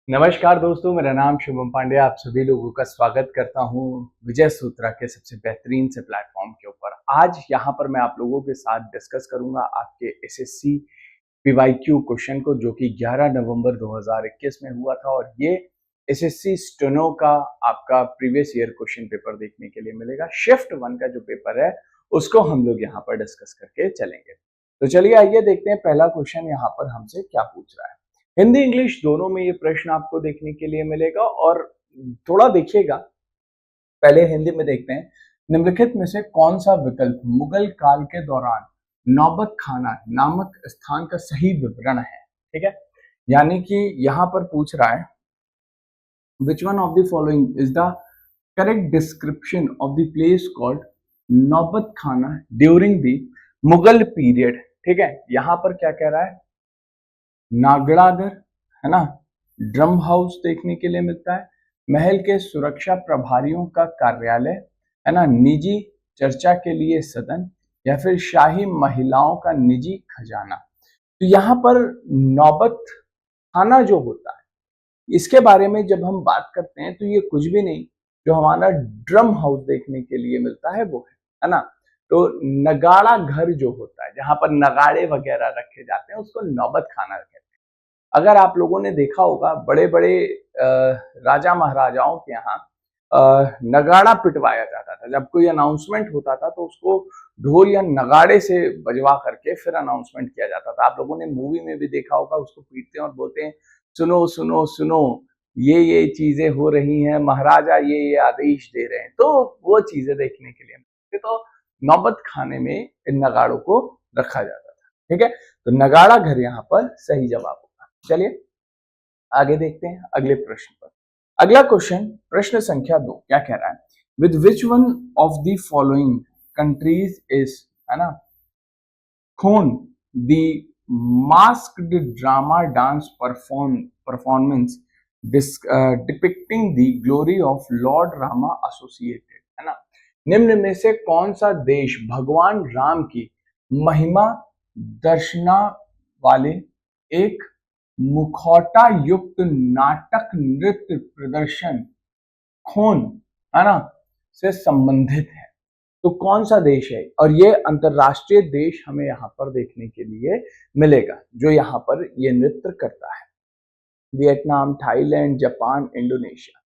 नमस्कार दोस्तों, मेरा नाम शुभम पांडे। आप सभी लोगों का स्वागत करता हूं विजय सूत्रा के सबसे बेहतरीन से प्लेटफॉर्म के ऊपर। आज यहां पर मैं आप लोगों के साथ डिस्कस करूंगा आपके एसएससी पीवाईक्यू क्वेश्चन को, जो कि 11 नवंबर 2021 में हुआ था। और ये एसएससी स्टेनो का आपका प्रीवियस ईयर क्वेश्चन पेपर देखने के लिए मिलेगा। शिफ्ट 1 का जो पेपर है उसको हम लोग यहाँ पर डिस्कस करके चलेंगे। तो चलिए आइए देखते हैं पहला क्वेश्चन यहाँ पर हमसे क्या पूछ रहा है। हिंदी इंग्लिश दोनों में ये प्रश्न आपको देखने के लिए मिलेगा। और थोड़ा देखिएगा, पहले हिंदी में देखते हैं। निम्नलिखित में से कौन सा विकल्प मुगल काल के दौरान नौबत खाना नामक स्थान का सही विवरण है। ठीक है, यानी कि यहां पर पूछ रहा है which one of the following is the correct description of the place called नौबत खाना ड्यूरिंग द मुगल पीरियड। ठीक है, यहां पर क्या कह रहा है, नागड़ागर है ना, ड्रम हाउस देखने के लिए मिलता है, महल के सुरक्षा प्रभारियों का कार्यालय है ना, निजी चर्चा के लिए सदन, या फिर शाही महिलाओं का निजी खजाना। तो यहाँ पर नौबत खाना जो होता है, इसके बारे में जब हम बात करते हैं तो ये कुछ भी नहीं, जो हमारा ड्रम हाउस देखने के लिए मिलता है वो है ना। तो नगाड़ा घर जो होता है, जहां पर नगाड़े वगैरह रखे जाते हैं, उसको नौबत खाना कहते हैं। अगर आप लोगों ने देखा होगा, बड़े बड़े राजा महाराजाओं के यहाँ नगाड़ा पिटवाया जाता था। जब कोई अनाउंसमेंट होता था तो उसको ढोल या नगाड़े से बजवा करके फिर अनाउंसमेंट किया जाता था। आप लोगों ने मूवी में भी देखा होगा, उसको पीटते हैं और बोलते हैं सुनो सुनो सुनो, ये चीजें हो रही हैं, महाराजा ये आदेश दे रहे हैं। तो वो चीजें देखने के लिए तो नौबत खाने में इन नगाड़ों को रखा जाता था। ठीक है, तो नगाड़ा घर यहाँ पर सही जवाब होगा। चलिए आगे देखते हैं अगले प्रश्न पर। अगला क्वेश्चन, प्रश्न संख्या 2 क्या कह रहा है, with which one of the following countries is, है ना, खून the masked drama dance performance depicting the glory of Lord Rama associated, है ना। निम्न में से कौन सा देश भगवान राम की महिमा दर्शना वाले एक मुखौटा युक्त नाटक नृत्य प्रदर्शन खून, है ना, से संबंधित है। तो कौन सा देश है, और ये अंतरराष्ट्रीय देश हमें यहाँ पर देखने के लिए मिलेगा जो यहाँ पर ये नृत्य करता है। Vietnam, Thailand, Japan, Indonesia.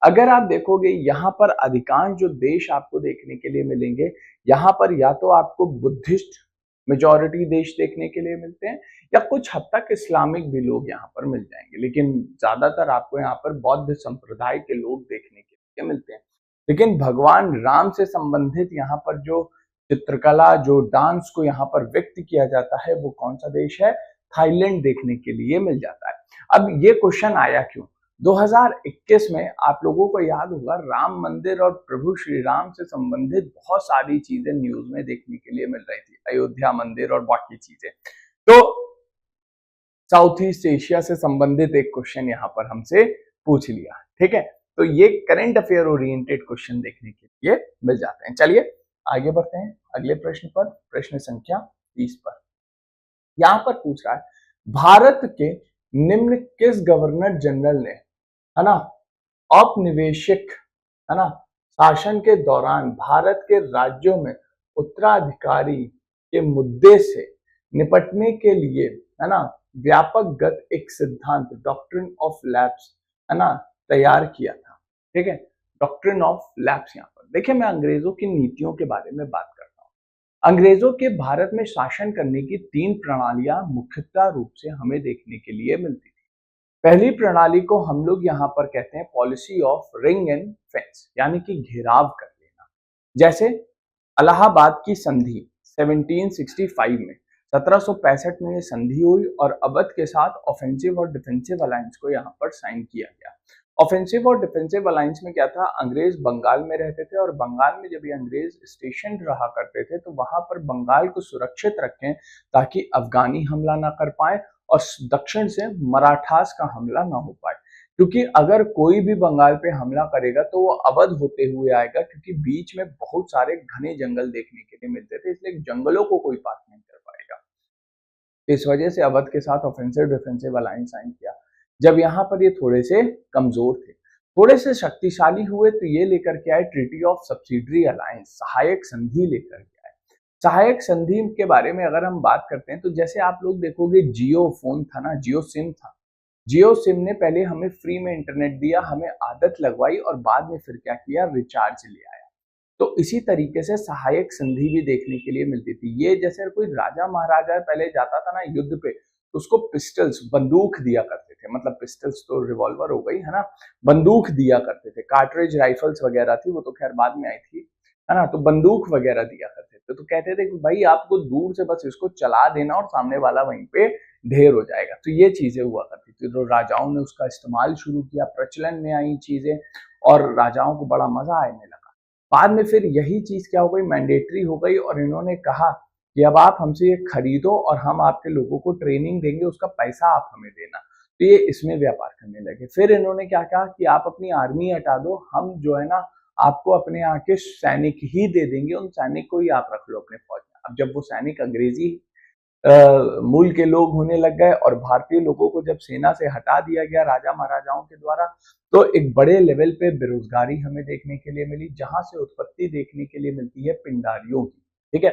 अगर आप देखोगे यहाँ पर अधिकांश जो देश आपको देखने के लिए मिलेंगे, यहाँ पर या तो आपको बुद्धिस्ट मेजॉरिटी देश देखने के लिए मिलते हैं, या कुछ हद तक इस्लामिक भी लोग यहाँ पर मिल जाएंगे, लेकिन ज्यादातर आपको यहाँ पर बौद्ध संप्रदाय के लोग देखने के लिए मिलते हैं। लेकिन भगवान राम से संबंधित यहाँ पर जो चित्रकला, जो डांस को यहाँ पर व्यक्त किया जाता है, वो कौन सा देश है, थाईलैंड देखने के लिए मिल जाता है। अब ये क्वेश्चन आया क्यों, 2021 में आप लोगों को याद होगा, राम मंदिर और प्रभु श्री राम से संबंधित बहुत सारी चीजें न्यूज में देखने के लिए मिल रही थी, अयोध्या मंदिर और बाकी चीजें। तो साउथ ईस्ट एशिया से संबंधित एक क्वेश्चन यहाँ पर हमसे पूछ लिया। ठीक है, तो ये करंट अफेयर ओरिएंटेड क्वेश्चन देखने के लिए मिल जाते हैं। चलिए आगे बढ़ते हैं अगले प्रश्न पर, प्रश्न संख्या 30 पर। यहां पर पूछ रहा है, भारत के निम्न किस गवर्नर जनरल ने, है ना, औपनिवेशिक, है ना, शासन के दौरान भारत के राज्यों में उत्तराधिकारी के मुद्दे से निपटने के लिए, है ना, व्यापक गत एक सिद्धांत डॉक्ट्रिन ऑफ लैप्स, है ना, तैयार किया था। ठीक है, डॉक्ट्रिन ऑफ लैप्स। यहाँ पर देखिए, मैं अंग्रेजों की नीतियों के बारे में बात करता हूँ। अंग्रेजों के भारत में शासन करने की 3 प्रणालियां मुख्यतः रूप से हमें देखने के लिए मिलती थी। पहली प्रणाली को हम लोग यहाँ पर कहते हैं policy of ring and fence, यानी कि घेराव कर लेना। जैसे इलाहाबाद की संधि 1765 में, 1765 में ये संधि हुई और अवध के साथ ऑफेंसिव और डिफेंसिव अलायंस को यहाँ पर साइन किया गया। ऑफेंसिव और डिफेंसिव अलायंस में क्या था, अंग्रेज बंगाल में रहते थे, और बंगाल में जब ये अंग्रेज स्टेशन रहा करते थे तो वहां पर बंगाल को सुरक्षित रखें ताकि अफगानी हमला ना कर पाए और दक्षिण से मराठास का हमला ना हो पाए। क्योंकि अगर कोई भी बंगाल पे हमला करेगा तो वो अवध होते हुए आएगा, क्योंकि बीच में बहुत सारे घने जंगल देखने के लिए मिलते थे, इसलिए जंगलों को कोई पास नहीं कर पाएगा। इस वजह से अवध के साथ ऑफेंसिव डिफेंसिव अलायंस साइन किया। जब यहाँ पर ये थोड़े से कमजोर थे, थोड़े से शक्तिशाली हुए तो ये लेकर के आए ट्रीटी ऑफ सब्सिडरी अलायंस, सहायक संधि लेकर के आए। सहायक संधि के बारे में अगर हम बात करते हैं तो जैसे आप लोग देखोगे जियो फोन था ना, जियो सिम था, जियो सिम ने पहले हमें फ्री में इंटरनेट दिया, हमें आदत लगवाई और बाद में फिर क्या किया, रिचार्ज ले आया। तो इसी तरीके से सहायक संधि भी देखने के लिए मिलती थी। ये जैसे कोई राजा महाराजा पहले जाता था ना युद्ध पे, तो उसको पिस्टल्स, बंदूक दिया करते थे, मतलब पिस्टल्स तो रिवॉल्वर हो गई है ना, बंदूक दिया करते थे। कार्ट्रिज राइफल्स वगैरह थी, वो तो खैर बाद में आई थी, है ना, तो बंदूक वगैरह दिया करते थे। तो कहते थे कि भाई आपको दूर से बस इसको चला देना और सामने वाला वहीं पे ढेर हो जाएगा। तो ये चीजें हुआ करती थी, तो राजाओं ने उसका इस्तेमाल शुरू किया, प्रचलन में आई चीजें और राजाओं को बड़ा मजा आने लगा। बाद में फिर यही चीज क्या हो गई, मैंडेटरी हो गई और इन्होंने कहा कि अब आप हमसे ये खरीदो और हम आपके लोगों को ट्रेनिंग देंगे, उसका पैसा आप हमें देना। तो ये इसमें व्यापार करने लगे। फिर इन्होंने क्या कहा कि आप अपनी आर्मी हटा दो, हम जो है ना आपको अपने यहाँ के सैनिक ही दे देंगे, उन सैनिक को ही आप रख लो अपने फौज में। अब जब वो सैनिक अंग्रेजी मूल के लोग होने लग गए और भारतीय लोगों को जब सेना से हटा दिया गया राजा महाराजाओं के द्वारा, तो एक बड़े लेवल पे बेरोजगारी हमें देखने के लिए मिली, जहां से उत्पत्ति देखने के लिए मिलती है पिंडारियों की। ठीक है,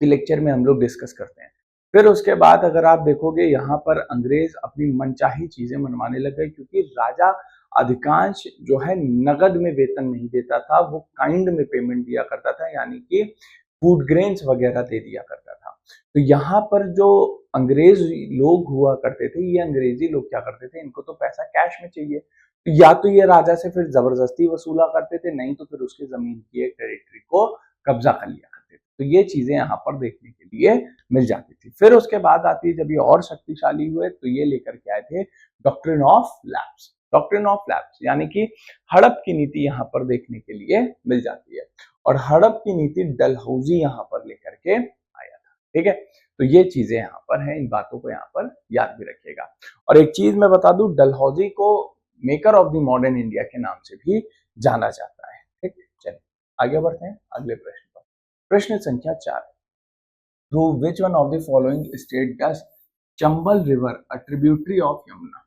लेक्चर में हम लोग डिस्कस करते हैं। फिर उसके बाद अगर आप देखोगे यहाँ पर अंग्रेज अपनी मनचाही चीजें मनवाने लग गए, क्योंकि राजा अधिकांश जो है नगद में वेतन नहीं देता था, वो काइंड में पेमेंट दिया करता था, यानी कि फूड ग्रेन्स वगैरह दे दिया करता था। तो यहाँ पर जो अंग्रेज लोग हुआ करते थे, ये अंग्रेजी लोग क्या करते थे, इनको तो पैसा कैश में चाहिए, तो या तो ये राजा से फिर जबरदस्ती वसूला करते थे, नहीं तो फिर उसके जमीन की एक टेरिटरी को कब्जा कर लिया करते थे। तो ये चीजें यहाँ पर देखने के लिए मिल जाती थी। फिर उसके बाद आती है, जब ये और शक्तिशाली हुए तो ये लेकर के आए थे doctrine of lapse. Doctrine of lapse यानी कि हड़प की नीति यहाँ पर देखने के लिए मिल जाती है, और हड़प की नीति डलहौजी यहाँ पर लेकर के आया था। ठीक है, तो ये चीजें यहाँ पर हैं, इन बातों को यहाँ पर याद भी रखिएगा। और एक चीज मैं बता दूं, डलहौजी को maker of the modern India के नाम से भी जाना जाता है। ठीक, चलिए आगे बढ़ते हैं अगले प्रश्न पर। प्रश्न संख्या 4, through which one of the following state does Chambal river a tributary of Yamuna.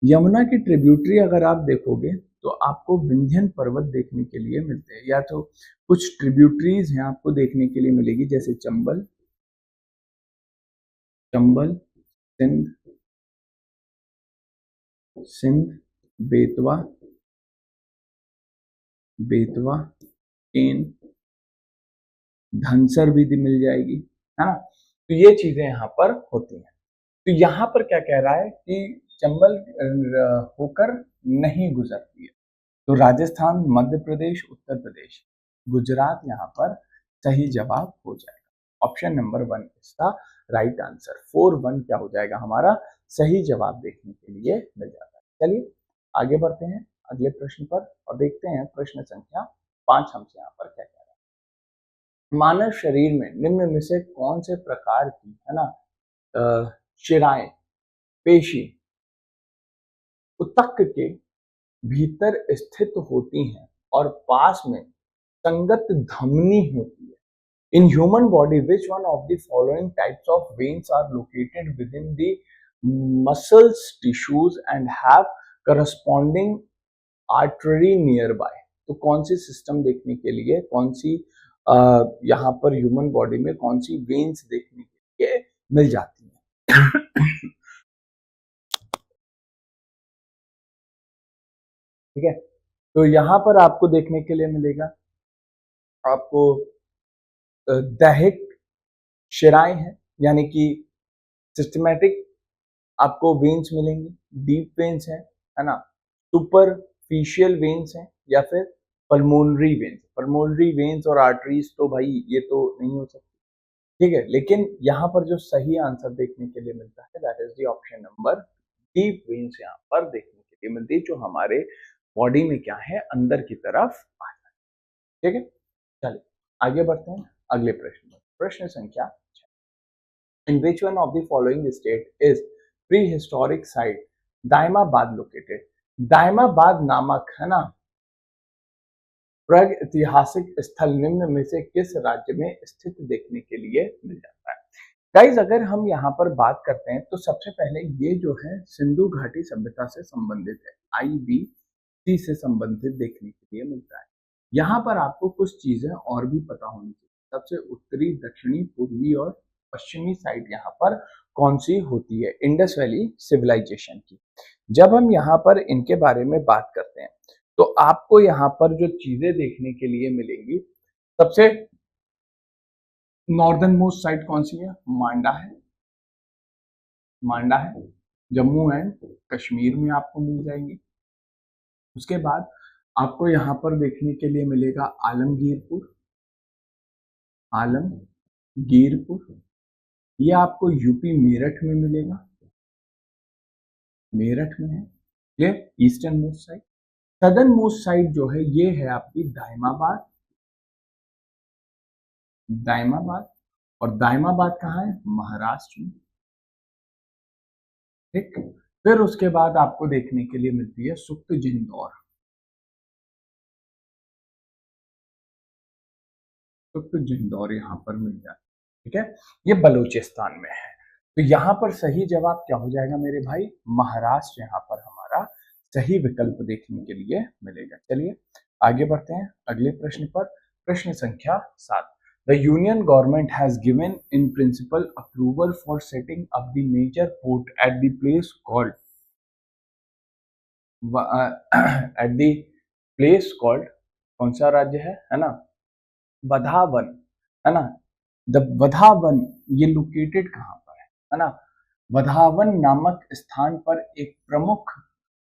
Yamuna की ट्रिब्यूटरी अगर आप देखोगे तो आपको विंध्यन पर्वत देखने के लिए मिलते हैं, या तो कुछ ट्रिब्यूटरीज हैं आपको देखने के लिए मिलेगी, जैसे चंबल, चंबल, सिंध, सिंध, बेतवा, बेतवा, केन, धनसर भी मिल जाएगी, है ना। तो ये चीजें यहाँ पर होती हैं। तो यहाँ पर क्या कह रहा है कि चंबल होकर नहीं गुजरती है, तो राजस्थान, मध्य प्रदेश, उत्तर प्रदेश, गुजरात यहाँ पर सही जवाब हो जाएगा। ऑप्शन नंबर 1 इसका राइट आंसर। 4-1 क्या हो जाएगा हमारा, सही जवाब देखने के लिए मिल जाता है। चलिए आगे बढ़ते हैं अगले प्रश्न पर और देखते हैं प्रश्न संख्या 5 हमसे यहाँ पर क्या कह रहा है। मानव शरीर में निम्न में से कौन से प्रकार की, है ना, शिराएं, पेशी उतक के भीतर स्थित होती हैं और पास में संगत धमनी होती है। In human body, which one of the following types of veins are located within the muscles tissues and have corresponding artery nearby? तो कौन सी सिस्टम देखने के लिए, कौन सी यहाँ पर ह्यूमन बॉडी में कौन सी वेन्स देखने के लिए मिल जाती हैं? ठीक है, तो यहाँ पर आपको देखने के लिए मिलेगा, आपको दैहिक शिराएं हैं, यानी कि सिस्टमैटिक आपको वेन्स मिलेंगी, डीप वेन्स है ना, सुपरफिशियल वेन्स हैं, या फिर पल्मोनरी वेन्स। पल्मोनरी वेन्स और आर्टरीज तो भाई ये तो नहीं हो सकती, ठीक है। लेकिन यहाँ पर जो सही आंसर देखने के लिए मिलता है that is the option number, deep veins यहाँ पर देखने के लिए मिलती है, जो हमारे बॉडी में क्या है, अंदर की तरफ आ जाए। ठीक है, चलिए आगे बढ़ते हैं अगले प्रश्न पर। प्रश्न संख्या 6, in which one of the following state is prehistoric site Daimabad located. Daimabad नामक, है ना, प्रागैतिहासिक स्थल निम्न में से किस राज्य में स्थित देखने के लिए मिल जाता है। गाइज अगर हम यहाँ पर बात करते हैं तो सबसे पहले ये जो है सिंधु घाटी सभ्यता से संबंधित है, IBC से संबंधित देखने के लिए मिलता है। यहाँ पर आपको कुछ चीजें और भी पता होनी चाहिए। सबसे उत्तरी, दक्षिणी, पूर्वी और पश्चिमी साइड यहाँ पर कौन सी होती है, इंडस वैली सिविलाइजेशन की। जब हम यहाँ पर इनके बारे में बात करते हैं तो आपको यहाँ पर जो चीजें देखने के लिए मिलेंगी, सबसे नॉर्दर्न मोस्ट साइड कौन सी है, मांडा है। मांडा है, जम्मू एंड कश्मीर में आपको मिल जाएंगी। उसके बाद आपको यहाँ पर देखने के लिए मिलेगा आलमगीरपुर। आलमगीरपुर ये आपको यूपी मेरठ में मिलेगा, मेरठ में है। Clear, eastern most side. Southern most side जो है ये है आपकी दाइमाबाद। दाइमाबाद, और दाइमाबाद कहाँ है, महाराष्ट्र में। ठीक, फिर उसके बाद आपको देखने के लिए मिलती है सुक्त जिंदौर। सुक्त जिंदौर यहाँ पर मिल जाता है, ठीक है, ये बलूचिस्तान में है। तो यहाँ पर सही जवाब क्या हो जाएगा मेरे भाई, महाराष्ट्र यहाँ पर हमारा सही विकल्प देखने के लिए मिलेगा। चलिए आगे बढ़ते हैं अगले प्रश्न पर। प्रश्न संख्या 7। The union government has given in principle approval for setting up the major port at the place called at the place called, कौन सा राज्य है ना, वधावन, है ना। द वधावन ये लोकेटेड कहाँ पर है ना। वधावन नामक स्थान पर एक प्रमुख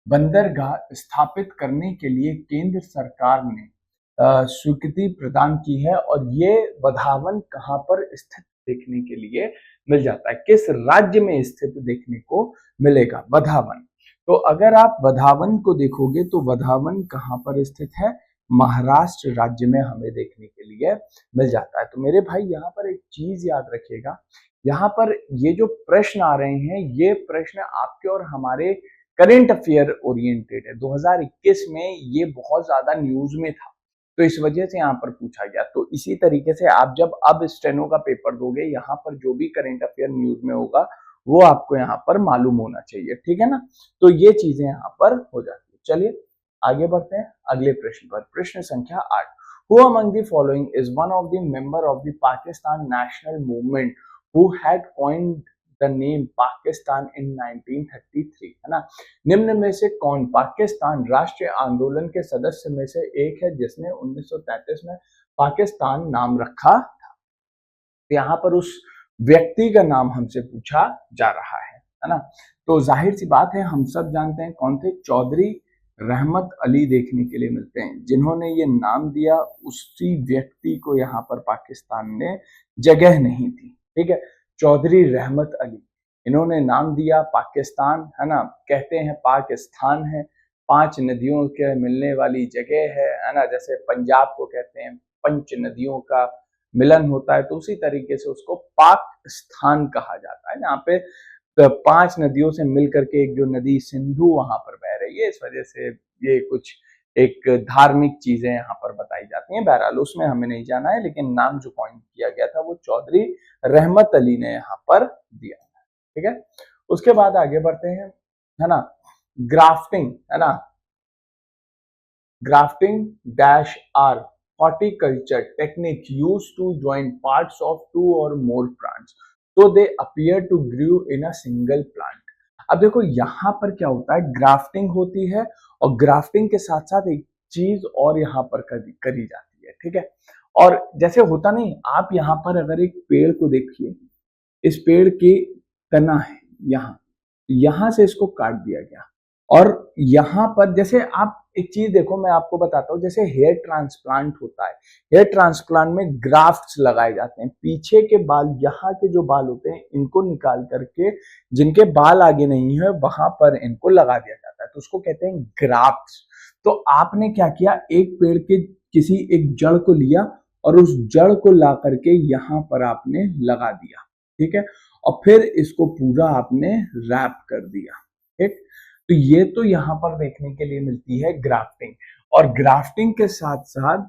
बंदरगाह स्थापित करने के लिए केंद्र सरकार ने स्वीकृति प्रदान की है। और ये वधावन कहाँ पर स्थित देखने के लिए मिल जाता है, किस राज्य में स्थित देखने को मिलेगा, वधावन। तो अगर आप वधावन को देखोगे तो वधावन कहाँ पर स्थित है, महाराष्ट्र राज्य में हमें देखने के लिए मिल जाता है। तो मेरे भाई यहाँ पर एक चीज याद रखिएगा, यहाँ पर ये जो प्रश्न आ रहे हैं ये प्रश्न आपके और हमारे करेंट अफेयर ओरिएंटेड है। 2021 में ये बहुत ज्यादा न्यूज में था, तो इस वजह से यहाँ पर पूछा गया। तो इसी तरीके से आप जब अब स्टेनो का पेपर दोगे, यहाँ पर जो भी करेंट अफेयर न्यूज में होगा वो आपको यहाँ पर मालूम होना चाहिए, ठीक है ना। तो ये चीजें यहाँ पर हो जाती है। चलिए आगे बढ़ते हैं अगले प्रश्न पर। प्रश्न संख्या 8। Who among the following is one of the member of the Pakistan national movement who had coined the name Pakistan in 1933, है ना। निम्न में से कौन पाकिस्तान राष्ट्रीय आंदोलन के सदस्य में से एक है जिसने 1933 में पाकिस्तान नाम रखा था। यहाँ पर उस व्यक्ति का नाम हमसे पूछा जा रहा है ना। तो जाहिर सी बात है हम सब जानते हैं कौन थे, चौधरी रहमत अली देखने के लिए मिलते हैं। जिन्होंने ये नाम दिया उसी व्यक्ति को यहाँ पर पाकिस्तान में जगह नहीं थी, ठीक है। चौधरी रहमत अली, इन्होंने नाम दिया पाकिस्तान, है ना। कहते हैं पाकिस्तान है, 5 नदियों के मिलने वाली जगह है ना। जैसे पंजाब को कहते हैं पंच नदियों का मिलन होता है, तो उसी तरीके से उसको पाकिस्तान कहा जाता है। यहाँ पे 5 नदियों से मिल करके एक जो नदी सिंधु वहां पर बह रही है, इस वजह से ये कुछ एक धार्मिक चीजें यहाँ पर बताई जाती हैं। बहरहाल उसमें हमें नहीं जाना है, लेकिन नाम जो पॉइंट किया गया था वो चौधरी रहमत अली ने यहाँ पर दिया, ठीक है। उसके बाद आगे बढ़ते हैं, है ना। ग्राफ्टिंग, है ना, grafting dash are horticulture technique used to join parts of 2 or more plants so they appear to grow in a single plant। अब देखो यहाँ पर क्या होता है, ग्राफ्टिंग होती है और ग्राफ्टिंग के साथ साथ एक चीज और यहाँ पर करी जाती है, ठीक है। और जैसे होता नहीं, आप यहाँ पर अगर एक पेड़ को देखिए, इस पेड़ की तना है यहाँ से इसको काट दिया गया, और यहाँ पर जैसे आप एक चीज देखो, मैं आपको बताता हूँ, जैसे हेयर ट्रांसप्लांट होता है, हेयर ट्रांसप्लांट में ग्राफ्ट्स लगाए जाते हैं। पीछे के बाल, यहाँ के जो बाल होते हैं इनको निकाल करके जिनके बाल आगे नहीं है वहां पर इनको लगा दिया जाता है, तो उसको कहते हैं ग्राफ्ट्स। तो आपने क्या किया, एक पेड़ के किसी एक जड़ को लिया और उस जड़ को ला करके यहाँ पर आपने लगा दिया, ठीक है, और फिर इसको पूरा आपने रैप कर दिया, ठीक। तो ये तो यहाँ पर देखने के लिए मिलती है ग्राफ्टिंग, और ग्राफ्टिंग के साथ साथ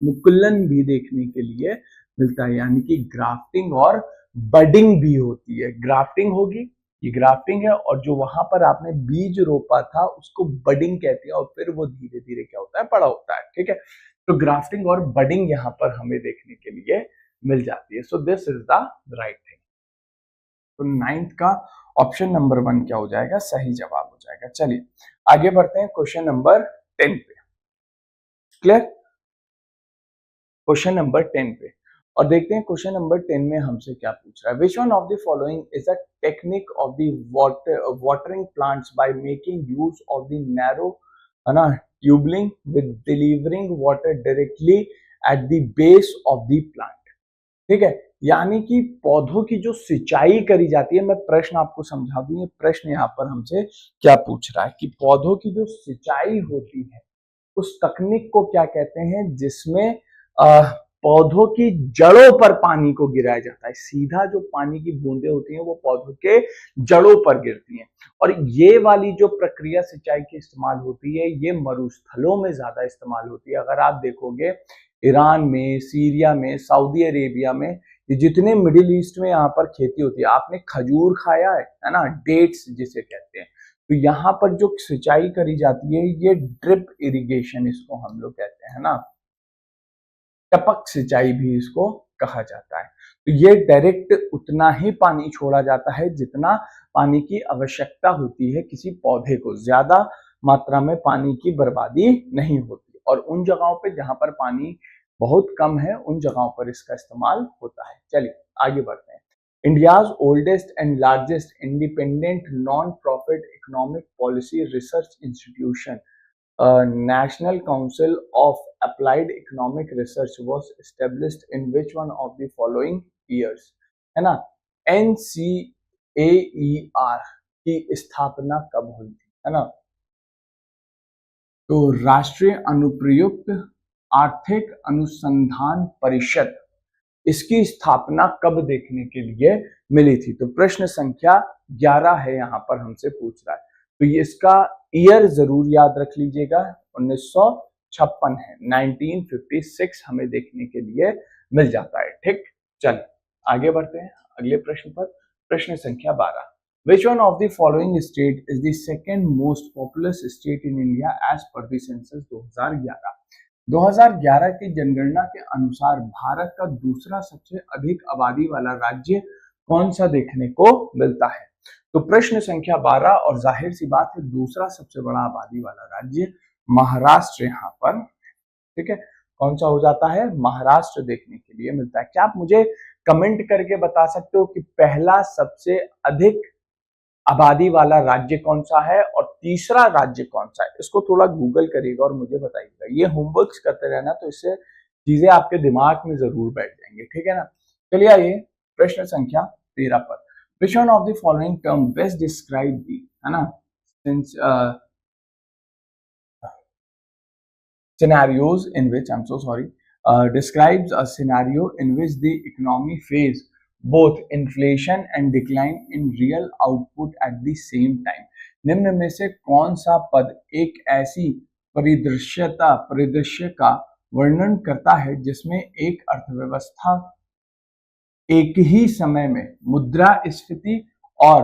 मुकुलन भी देखने के लिए मिलता है, यानी कि ग्राफ्टिंग और बडिंग भी होती है। ग्राफ्टिंग होगी, ये ग्राफ्टिंग है, और जो वहां पर आपने बीज रोपा था उसको बडिंग कहते हैं, और फिर वो धीरे धीरे क्या होता है, बड़ा होता है। ठीक है, तो ग्राफ्टिंग और बडिंग यहाँ पर हमें देखने के लिए मिल जाती है। So this is the right thing. तो 9th का ऑप्शन नंबर 1 क्या हो जाएगा, सही जवाब हो जाएगा। चलिए आगे बढ़ते हैं क्वेश्चन नंबर 10 पे। क्लियर, क्वेश्चन नंबर 10 पे, और देखते हैं क्वेश्चन नंबर 10 में हमसे क्या पूछ रहा है। Which one of the following is a technique of the watering plants by making use of the narrow, है ना, tubing with delivering water directly at the base of the plant. ठीक है, यानी कि पौधों की जो सिंचाई करी जाती है, मैं प्रश्न आपको समझा दूं, ये प्रश्न यहाँ पर हमसे क्या पूछ रहा है कि पौधों की जो सिंचाई होती है उस तकनीक को क्या कहते हैं जिसमें पौधों की जड़ों पर पानी को गिराया जाता है। सीधा जो पानी की बूंदें होती हैं वो पौधों के जड़ों पर गिरती हैं, और ये वाली जो प्रक्रिया सिंचाई की इस्तेमाल होती है ये मरुस्थलों में ज्यादा इस्तेमाल होती है। अगर आप देखोगे ईरान में, सीरिया में, सऊदी अरेबिया में, ये जितने मिडिल ईस्ट में यहाँ पर खेती होती है, आपने खजूर खाया है ना, डेट्स जिसे कहते हैं, तो यहाँ पर जो सिंचाई करी जाती है ये ड्रिप इरिगेशन इसको हम लोग कहते हैं ना, टपक सिंचाई भी इसको कहा जाता है। तो ये डायरेक्ट उतना ही पानी छोड़ा जाता है जितना पानी की आवश्यकता होती है किसी पौधे को, ज्यादा मात्रा में पानी की बर्बादी नहीं होती, और उन जगहों पे जहां पर पानी बहुत कम है उन जगहों पर इसका इस्तेमाल होता है। चलिए आगे बढ़ते हैं। India's oldest and largest independent non-profit economic policy research institution, National Council of Applied Economic Research, was established in which one of the following years? है ना, NCAER की स्थापना कब हुई थी, है ना? तो राष्ट्रीय अनुप्रयुक्त आर्थिक अनुसंधान परिषद, इसकी स्थापना कब देखने के लिए मिली थी? तो प्रश्न संख्या 11 है, यहाँ पर हमसे पूछ रहा है, तो ये इसका ईयर जरूर याद रख लीजिएगा, 1956 है, 1956 हमें देखने के लिए मिल जाता है। ठीक, चलिए आगे बढ़ते हैं अगले प्रश्न पर। प्रश्न संख्या 12, Which one of the following state is the second most populous state in India as per the census 2011? 2011 की जनगणना के अनुसार भारत का दूसरा सबसे अधिक आबादी वाला राज्य कौन सा देखने को मिलता है? तो प्रश्न संख्या 12, और जाहिर सी बात है दूसरा सबसे बड़ा आबादी वाला राज्य महाराष्ट्र यहाँ पर, ठीक है, कौन सा हो जाता है? महाराष्ट्र देखने के लिए मिलता है। क्या आप मुझे कमेंट करके बता सकते हो कि पहला सबसे अधिक आबादी वाला राज्य कौन सा है और तीसरा राज्य कौन सा है? इसको थोड़ा गूगल करिएगा और मुझे बताइएगा। ये होमवर्क करते रहना, तो इससे चीजें आपके दिमाग में जरूर बैठ जाएंगे, ठीक है ना। चलिए आइए प्रश्न संख्या 13 पर। विच one of the following term best describe the, है ना, since scenarios in which, I'm so sorry, describes a scenario in which the economy face both inflation and decline in real output at the same time. निम्न में से कौन सा पद एक ऐसी परिदृश्य का वर्णन करता है जिसमें एक अर्थव्यवस्था एक ही समय में मुद्रास्फीति और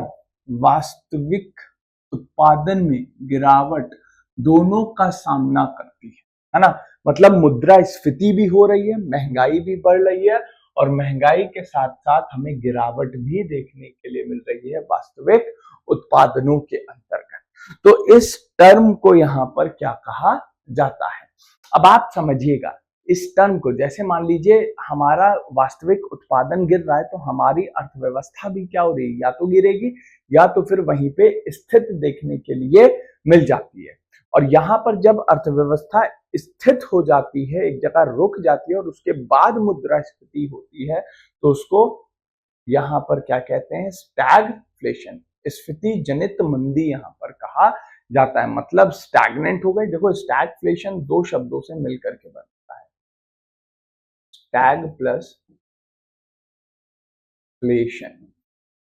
वास्तविक उत्पादन में गिरावट दोनों का सामना करती है ना। मतलब मुद्रास्फीति भी हो रही है, महंगाई भी बढ़ रही है, और महंगाई के साथ साथ हमें गिरावट भी देखने के लिए मिल रही है वास्तविक उत्पादनों के अंतर्गत। तो इस टर्म को यहाँ पर क्या कहा जाता है? अब आप समझिएगा इस टर्म को, जैसे मान लीजिए हमारा वास्तविक उत्पादन गिर रहा है तो हमारी अर्थव्यवस्था भी क्या हो रही है, या तो गिरेगी या तो फिर वहीं पे स्थित देखने के लिए मिल जाती है। और यहाँ पर जब अर्थव्यवस्था स्थित हो जाती है, एक जगह रुक जाती है और उसके बाद मुद्रास्फीति होती है, तो उसको यहाँ पर क्या कहते हैं? स्टैगफ्लेशन, स्फीति जनित मंदी यहाँ पर कहा जाता है। मतलब स्टैग्नेंट हो गई। देखो स्टैगफ्लेशन दो शब्दों से मिलकर के बनता है, स्टैग प्लस फ्लेशन।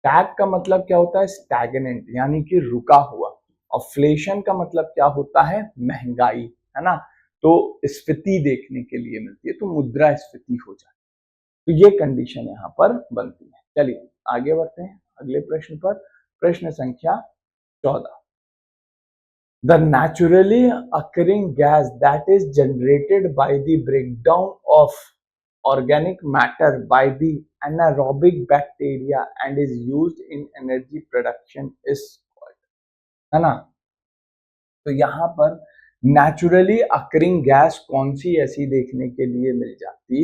स्टैग का मतलब क्या होता है? स्टैग्नेंट, यानी कि रुका हुआ, और फ्लेशन का मतलब क्या होता है? महंगाई, है ना। तो स्फीति देखने के लिए मिलती है, तो मुद्रास्फीति हो जाती है। तो ये कंडीशन यहाँ पर बनती है। चलिए आगे बढ़ते हैं अगले प्रश्न पर। प्रश्न संख्या 14। The naturally occurring gas that is generated by the breakdown of organic matter by the anaerobic bacteria and is used in energy production is called, है ना। तो यहाँ पर नेचुरली अकरिंग गैस कौन सी ऐसी देखने के लिए मिल जाती।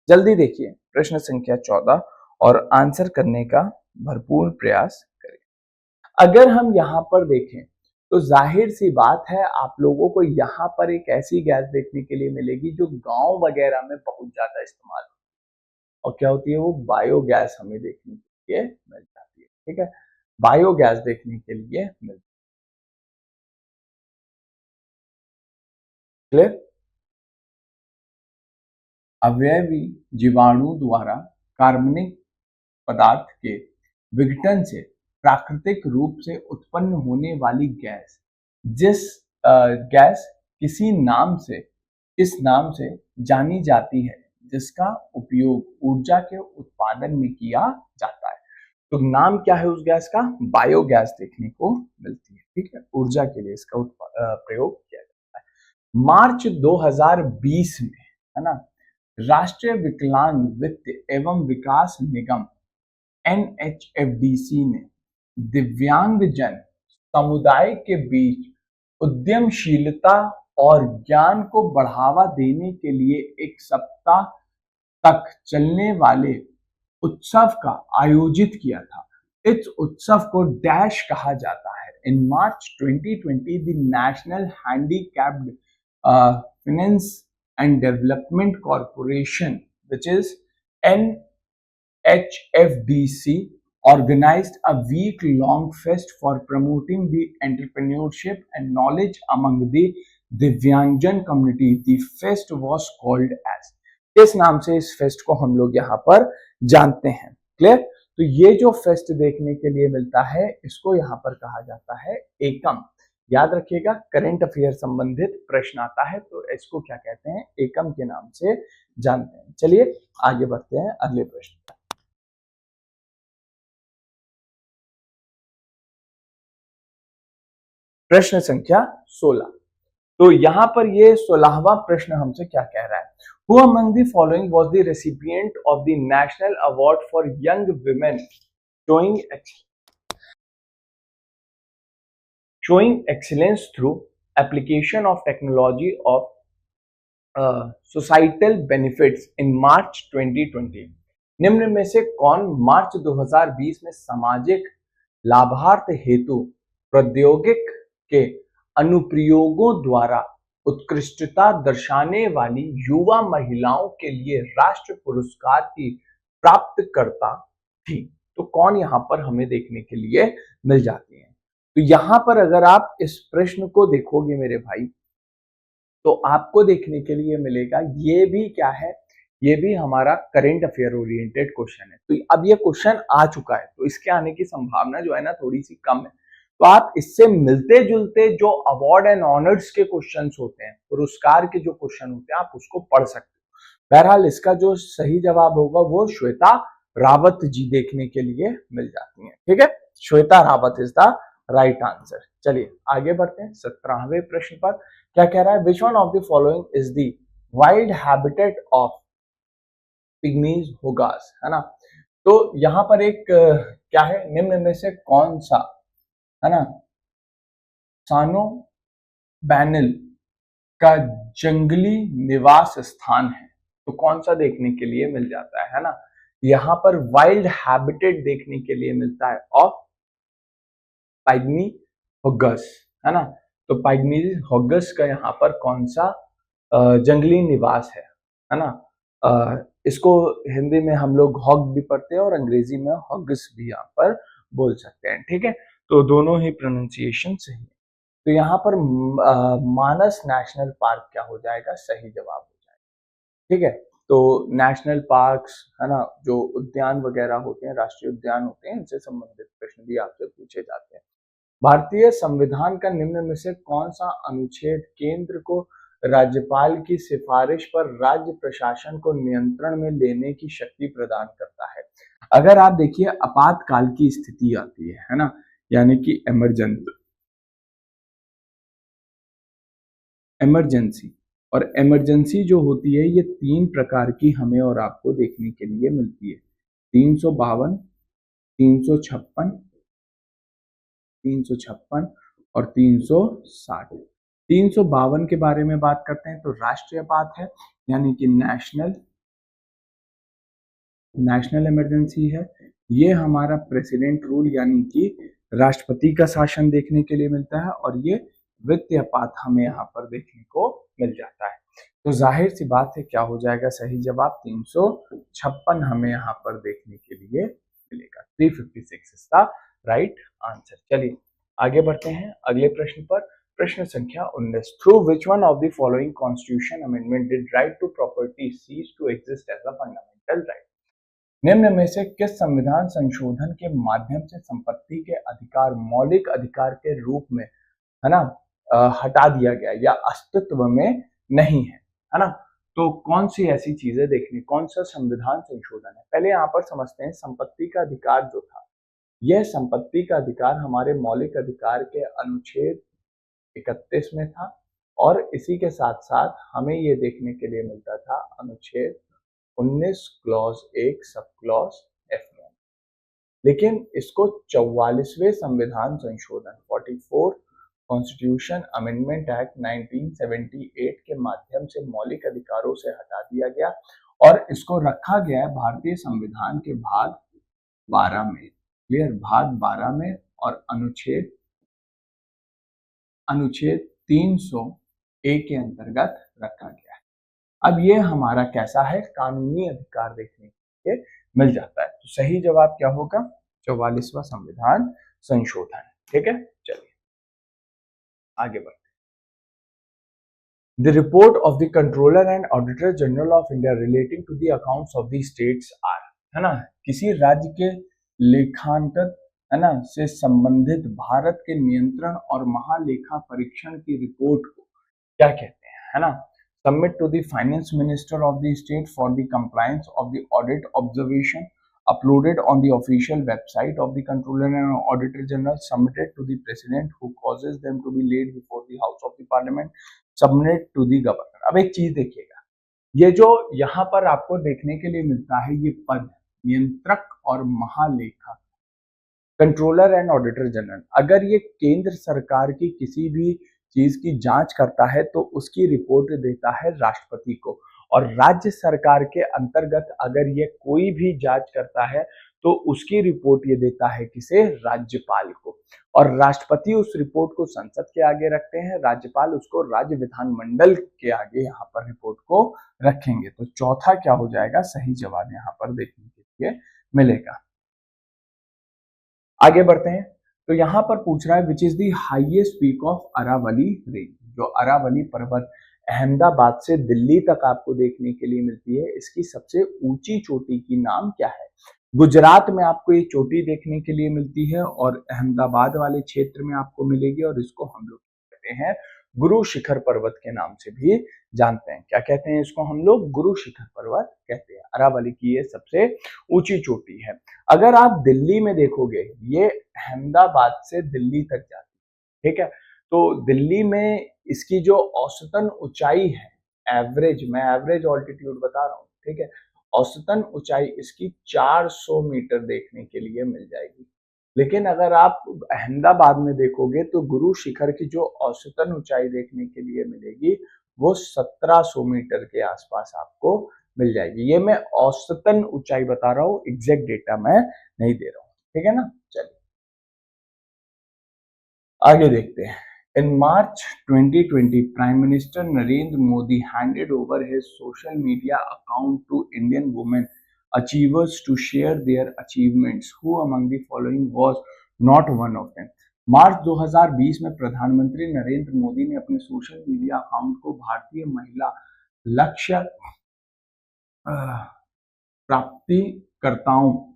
जल्दी देखिए प्रश्न संख्या 14 और आंसर करने का भरपूर प्रयास करें। अगर हम यहाँ पर देखें तो जाहिर सी बात है आप लोगों को यहाँ पर एक ऐसी गैस देखने के लिए मिलेगी जो गांव वगैरह में बहुत ज्यादा इस्तेमाल होती है। और क्या होती है वो बायोगैस हमें देखने के लिए मिल जाती है। ठीक है, बायोगैस देखने के लिए मिलती है। अवयवी जीवाणु द्वारा कार्बनिक पदार्थ के विघटन से प्राकृतिक रूप से उत्पन्न होने वाली गैस जिस गैस किस नाम से जानी जाती है जिसका उपयोग ऊर्जा के उत्पादन में किया जाता है। तो नाम क्या है उस गैस का? बायोगैस देखने को मिलती है। ठीक है, ऊर्जा के लिए इसका प्रयोग किया जाता है। मार्च 2020 में, है ना, राष्ट्रीय विकलांग वित्त एवं विकास निगम NHFDC ने दिव्यांगजन समुदाय के बीच उद्यमशीलता और ज्ञान को बढ़ावा देने के लिए एक सप्ताह तक चलने वाले उत्सव का आयोजित किया था। इस उत्सव को डैश कहा जाता है। इन मार्च 2020 the national handicapped finance and development corporation which is NHFDC organized a week-long fest for promoting the entrepreneurship and knowledge among the Divyangjan community. The fest was called as, इस नाम से इस फेस्ट को हम लोग यहाँ पर जानते हैं। क्लियर? तो ये जो फेस्ट देखने के लिए मिलता है इसको यहाँ पर कहा जाता है एकम। याद रखिएगा, करंट अफेयर संबंधित प्रश्न आता है तो इसको क्या कहते हैं? एकम के नाम से जानते हैं। चलिए आगे बढ़ते हैं अगले प्रश्न पर। प्रश्न संख्या 16। तो यहाँ पर ये 16वां प्रश्न हमसे क्या कह रहा है? Who among the following was the recipient of the National Award for Young Women showing excellence through application of technology of societal benefits in March 2020? निम्न में से कौन मार्च 2020 में सामाजिक लाभार्थ हेतु प्रौद्योगिक के अनुप्रयोगों द्वारा उत्कृष्टता दर्शाने वाली युवा महिलाओं के लिए राष्ट्र पुरस्कार की प्राप्तकर्ता थी? तो कौन यहाँ पर हमें देखने के लिए मिल जाती है? तो यहाँ पर अगर आप इस प्रश्न को देखोगे मेरे भाई तो आपको देखने के लिए मिलेगा, ये भी क्या है, ये भी हमारा करंट अफेयर ओरिएंटेड क्वेश्चन है। तो अब ये क्वेश्चन आ चुका है तो इसके आने की संभावना जो है ना थोड़ी सी कम है। तो आप इससे मिलते जुलते जो अवार्ड एंड ऑनर्स के क्वेश्चंस होते हैं, पुरस्कार के जो क्वेश्चन होते हैं, आप उसको पढ़ सकते हो। बहरहाल इसका जो सही जवाब होगा वो श्वेता रावत जी देखने के लिए मिल जाती है। ठीक है, Shweta Rawat is the right answer. चलिए आगे बढ़ते हैं 17वें प्रश्न पर। क्या कह रहा है? Which one of the following is the wild habitat of pygmies hogs, है ना। तो यहाँ पर एक क्या है, निम्न में से कौन सा, है ना, सानो बैनल का जंगली निवास स्थान है? तो कौन सा देखने के लिए मिल जाता है ना। यहाँ पर वाइल्ड हैबिटेट देखने के लिए मिलता है ऑफ पाइग्मी होगस, है ना। तो पाइग्मी होगस का यहाँ पर कौन सा जंगली निवास है ना। इसको हिंदी में हम लोग हॉग भी पढ़ते हैं और अंग्रेजी में हॉगस भी यहाँ पर बोल सकते हैं। ठीक है, तो दोनों ही प्रोनाउंसिएशन सही है। तो यहाँ पर मानस नेशनल पार्क क्या हो जाएगा? सही जवाब हो जाएगा। ठीक है, तो नेशनल पार्क्स, है ना, जो उद्यान वगैरह होते हैं, राष्ट्रीय उद्यान होते हैं, इनसे संबंधित प्रश्न भी आपसे पूछे जाते हैं। भारतीय संविधान का निम्न में से कौन सा अनुच्छेद केंद्र को राज्यपाल की सिफारिश पर राज्य प्रशासन को नियंत्रण में लेने की शक्ति प्रदान करता है? अगर आप देखिए आपातकाल की स्थिति आती है ना, यानी कि इमरजेंसी। और इमरजेंसी जो होती है ये 3 प्रकार की हमें और आपको देखने के लिए मिलती है। 352, 356, 356 और 360। 352 के बारे में बात करते हैं तो राष्ट्रीय आपात है, यानी कि नेशनल इमरजेंसी है। ये हमारा प्रेसिडेंट रूल यानी कि राष्ट्रपति का शासन देखने के लिए मिलता है, और ये वित्तीय आपात हमें यहाँ पर देखने को मिल जाता है। तो जाहिर सी बात है क्या हो जाएगा सही जवाब, 356 हमें यहाँ पर देखने के लिए मिलेगा। 356 इज द राइट आंसर। चलिए आगे बढ़ते हैं अगले प्रश्न पर। प्रश्न संख्या 19, through which one of the following constitution amendment did right to property cease to exist as a fundamental right. निम्न में से किस संविधान संशोधन के माध्यम से संपत्ति के अधिकार मौलिक अधिकार के रूप में, है ना, हटा दिया गया या अस्तित्व में नहीं है ना। तो कौन सी ऐसी चीजें देखनी, कौन सा संविधान संशोधन है, पहले यहाँ पर समझते हैं। संपत्ति का अधिकार जो था, यह संपत्ति का अधिकार हमारे मौलिक अधिकार के अनुच्छेद 31 में था, और इसी के साथ साथ हमें ये देखने के लिए मिलता था अनुच्छेद 19 क्लॉज 1 सब क्लॉज एफ में। लेकिन इसको 44वें संविधान संशोधन 44 कॉन्स्टिट्यूशन अमेंडमेंट एक्ट 1978 के माध्यम से मौलिक अधिकारों से हटा दिया गया, और इसको रखा गया है भारतीय संविधान के भाग 12 में। क्लियर, भाग 12 में, और अनुच्छेद 300A के अंतर्गत रखा गया है। अब ये हमारा कैसा है, कानूनी अधिकार देखने के मिल जाता है। तो सही जवाब क्या होगा, 44वां संविधान संशोधन। ठीक है, चलिए आगे बढ़ते हैं। The report of the Controller and Auditor General of India relating to the accounts of the states are, है ना, किसी राज्य के लेखांकन, है ना, से संबंधित भारत के नियंत्रण और महालेखा परीक्षण की रिपोर्ट को क्या कहते हैं, है ना। Submit to the finance minister of the state for the compliance of the audit observation uploaded on the official website of the Controller and Auditor General, submitted to the President who causes them to be laid before the House of the Parliament, submitted to the Governor। अब एक चीज देखिएगा, ये जो यहाँ पर आपको देखने के लिए मिलता है ये पद, नियंत्रक और महालेखा, कंट्रोलर एंड ऑडिटर जनरल, अगर ये केंद्र सरकार की किसी भी चीज की जांच करता है तो उसकी रिपोर्ट देता है राष्ट्रपति को, और राज्य सरकार के अंतर्गत अगर ये कोई भी जांच करता है तो उसकी रिपोर्ट ये देता है किसे, राज्यपाल को, और राष्ट्रपति उस रिपोर्ट को संसद के आगे रखते हैं, राज्यपाल उसको राज्य विधानमंडल के आगे यहाँ पर रिपोर्ट को रखेंगे। तो चौथा क्या हो जाएगा, सही जवाब यहाँ पर देखने के लिए मिलेगा। आगे बढ़ते हैं। तो यहां पर पूछ रहा है which is the highest peak of Aravali range. जो अरावली पर्वत अहमदाबाद से दिल्ली तक आपको देखने के लिए मिलती है, इसकी सबसे ऊंची चोटी की नाम क्या है। गुजरात में आपको ये चोटी देखने के लिए मिलती है, और अहमदाबाद वाले क्षेत्र में आपको मिलेगी, और इसको हम लोग कहते हैं गुरु शिखर पर्वत के नाम से भी जानते हैं। क्या कहते हैं इसको हम लोग, गुरु शिखर पर्वत कहते हैं। अरावली की ये सबसे ऊंची चोटी है। अगर आप दिल्ली में देखोगे, ये अहमदाबाद से दिल्ली तक जाती है, ठीक है। तो दिल्ली में इसकी जो औसतन ऊंचाई है, एवरेज, मैं एवरेज ऑल्टीट्यूड बता रहा हूँ, ठीक है, औसतन ऊंचाई इसकी 400 मीटर देखने के लिए मिल जाएगी। लेकिन अगर आप अहमदाबाद में देखोगे तो गुरु शिखर की जो औसतन ऊंचाई देखने के लिए मिलेगी वो 1700 मीटर के आसपास आपको मिल जाएगी। ये मैं औसतन ऊंचाई बता रहा हूँ, एग्जैक्ट डेटा मैं नहीं दे रहा हूँ, ठीक है ना। चलिए आगे देखते हैं। In March 2020, Prime Minister Narendra Modi handed over his social media account to Indian women achievers to share their achievements. Who among the following was not one of them? मार्च 2020 में प्रधानमंत्री नरेंद्र मोदी ने अपने सोशल मीडिया अकाउंट को भारतीय महिला लक्ष्य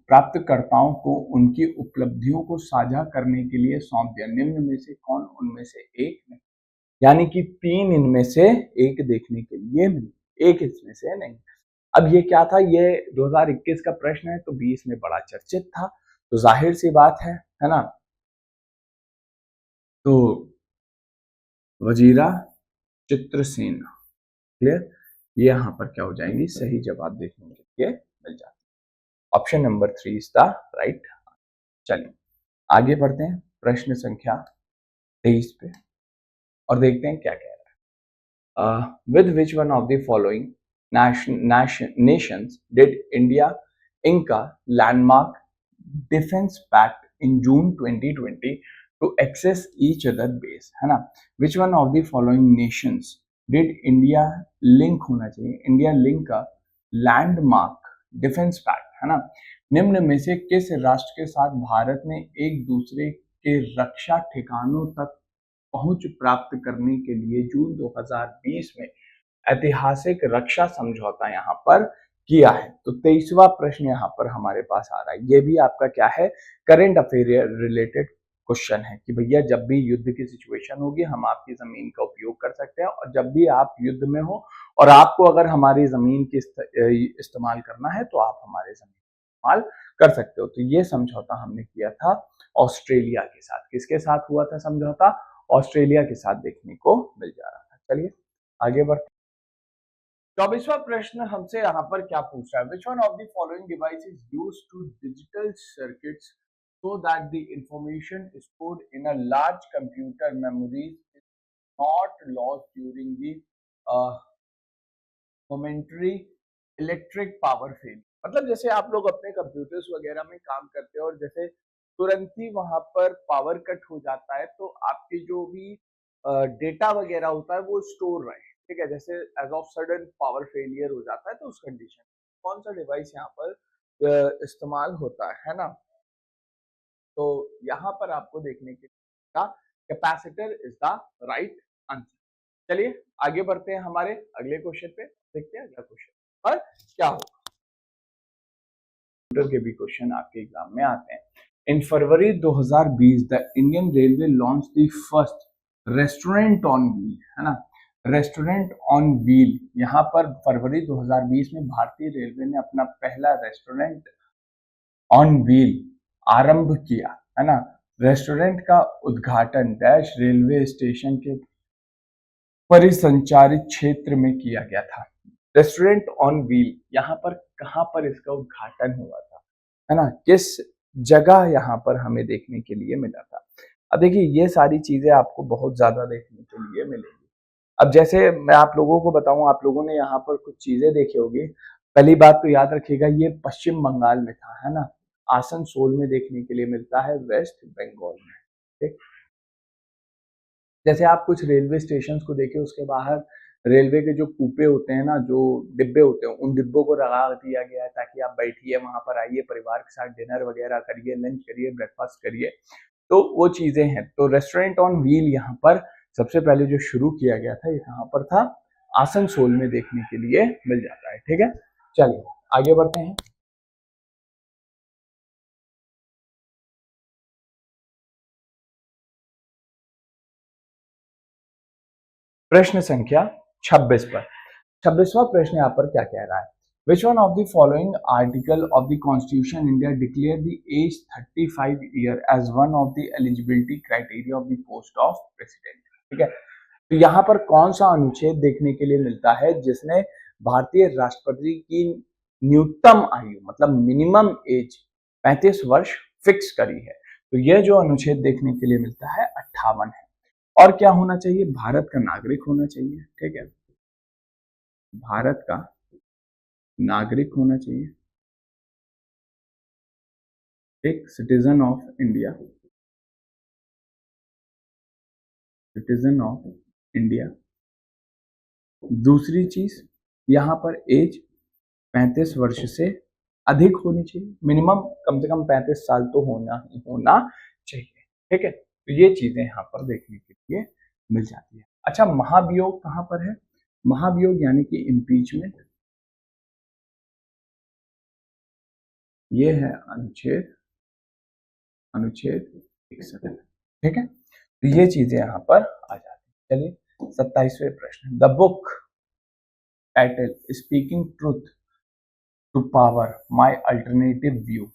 प्राप्तकर्ताओं को उनकी उपलब्धियों को साझा करने के लिए सौंप दिया। निम्न में से कौन उनमें से एक नहीं, यानी कि 3 इनमें से एक देखने के लिए मिले, एक इसमें से नहीं। अब ये क्या था, ये 2021 का प्रश्न है, तो 20 में बड़ा चर्चित था, तो जाहिर सी बात है ना। तो वजीरा चित्रसेना, क्लियर, ये यहाँ पर क्या हो जाएंगी, सही जवाब देखने के लिए मिल जाता है। Option number 3 is the right. चलिए आगे बढ़ते हैं प्रश्न संख्या 23 पे और देखते हैं क्या कह रहा है। With which one of the following nations did India ink a landmark defense pact in June 2020 to access each other base, है ना। Which one of the following nations did India link होना चाहिए, इंडिया लिंक का landmark defence pact, है ना। निम्न में से किस राष्ट्र के साथ भारत ने एक दूसरे के रक्षा ठिकानों तक पहुंच प्राप्त करने के लिए जून 2020 में ऐतिहासिक रक्षा समझौता यहाँ पर किया है। तो 23वां प्रश्न यहाँ पर हमारे पास आ रहा है, ये भी आपका क्या है, करंट अफेयर रिलेटेड क्वेश्चन है कि भैया जब भी युद्ध की सिचुएशन होगी हम आपकी जमीन का उपयोग कर सकते हैं, और जब भी आप युद्ध में हो और आपको अगर हमारी जमीन की इस्तेमाल करना है तो आप हमारे जमीन इस्तेमाल कर सकते हो। तो ये समझौता हमने किया था ऑस्ट्रेलिया के साथ। किसके साथ हुआ था समझौता, ऑस्ट्रेलिया के साथ देखने को मिल जा रहा था। चलिए आगे बढ़ते। 24वां प्रश्न हमसे यहाँ पर क्या पूछ रहा है, which one of the following device is used to digital circuits so that the information stored in a large computer memories is not lost during the momentary electric power failure। मतलब जैसे आप लोग अपने कंप्यूटर्स वगैरह में काम करते हो और जैसे तुरंत ही वहां पर पावर कट हो जाता है तो आपके जो भी डेटा वगैरह होता है वो स्टोर रहे, ठीक है। जैसे as of sudden power failure हो जाता है तो उस कंडीशन कौन सा डिवाइस यहाँ पर इस्तेमाल होता है ना। तो यहाँ पर आपको देखने के लिए capacitor is the right answer. चलिए आगे बढ़ते हैं हमारे अगले क्वेश्चन पे, देखते हैं अगला क्वेश्चन पर क्या होगा। कंप्यूटर के भी क्वेश्चन आपके एग्जाम में आते हैं। इन फरवरी 2020 the Indian railway launch the first restaurant on wheel, है ना, रेस्टोरेंट ऑन व्हील। यहाँ पर फरवरी 2020 में भारतीय रेलवे ने अपना पहला रेस्टोरेंट ऑन व्हील आरंभ किया, है ना। रेस्टोरेंट का उद्घाटन डैश रेलवे स्टेशन के परिसंचारित क्षेत्र में किया गया था। रेस्टोरेंट ऑन व्हील यहाँ पर कहाँ पर इसका उद्घाटन हुआ था, है ना, किस जगह यहाँ पर हमें देखने के लिए मिला था। अब देखिए ये सारी चीजें आपको बहुत ज्यादा देखने के लिए मिलेंगी। अब जैसे मैं आप लोगों को बताऊं, आप लोगों ने यहाँ पर कुछ चीजें देखी होगी। पहली बात तो याद रखिएगा ये पश्चिम बंगाल में था, है ना। आसनसोल में देखने के लिए मिलता है वेस्ट बंगाल में, ठीक। जैसे आप कुछ रेलवे स्टेशन को देखें उसके बाहर रेलवे के जो कूपे होते हैं ना, जो डिब्बे होते हैं, उन डिब्बों को लगा दिया गया है ताकि आप बैठिए वहां पर, आइए परिवार के साथ डिनर वगैरह करिए, लंच करिए, ब्रेकफास्ट करिए। तो वो चीजें हैं। तो रेस्टोरेंट ऑन व्हील यहाँ पर सबसे पहले जो शुरू किया गया था यहाँ पर था आसनसोल में देखने के लिए मिल जाता है, ठीक है। चलिए आगे बढ़ते हैं। प्रश्न संख्या 26 पर 26वां प्रश्न यहाँ पर क्या कह रहा है, which one of the following article of the constitution India declare the age 35 year age one of the eligibility criteria of the post of president, ठीक है। तो यहाँ पर कौन सा अनुच्छेद देखने के लिए मिलता है जिसने भारतीय राष्ट्रपति की न्यूनतम आयु मतलब मिनिमम एज 35 वर्ष फिक्स करी है। तो यह जो अनुच्छेद देखने के लिए मिलता है 58 है। और क्या होना चाहिए, भारत का नागरिक होना चाहिए, ठीक है, भारत का नागरिक होना चाहिए, एक citizen of India, citizen of India. दूसरी चीज यहाँ पर एज 35 वर्ष से अधिक होनी चाहिए, मिनिमम कम से कम 35 साल तो होना चाहिए, ठीक है। तो ये चीजें यहाँ पर देखने के लिए मिल जाती है। अच्छा महाभियोग कहाँ पर है, महाभियोग यानी कि इम्पीचमेंट, ये है अनुच्छेद 61, ठीक है। तो ये चीजें यहाँ पर आ जाती है। चलिए 27वें प्रश्न, the book title speaking truth to power my alternative view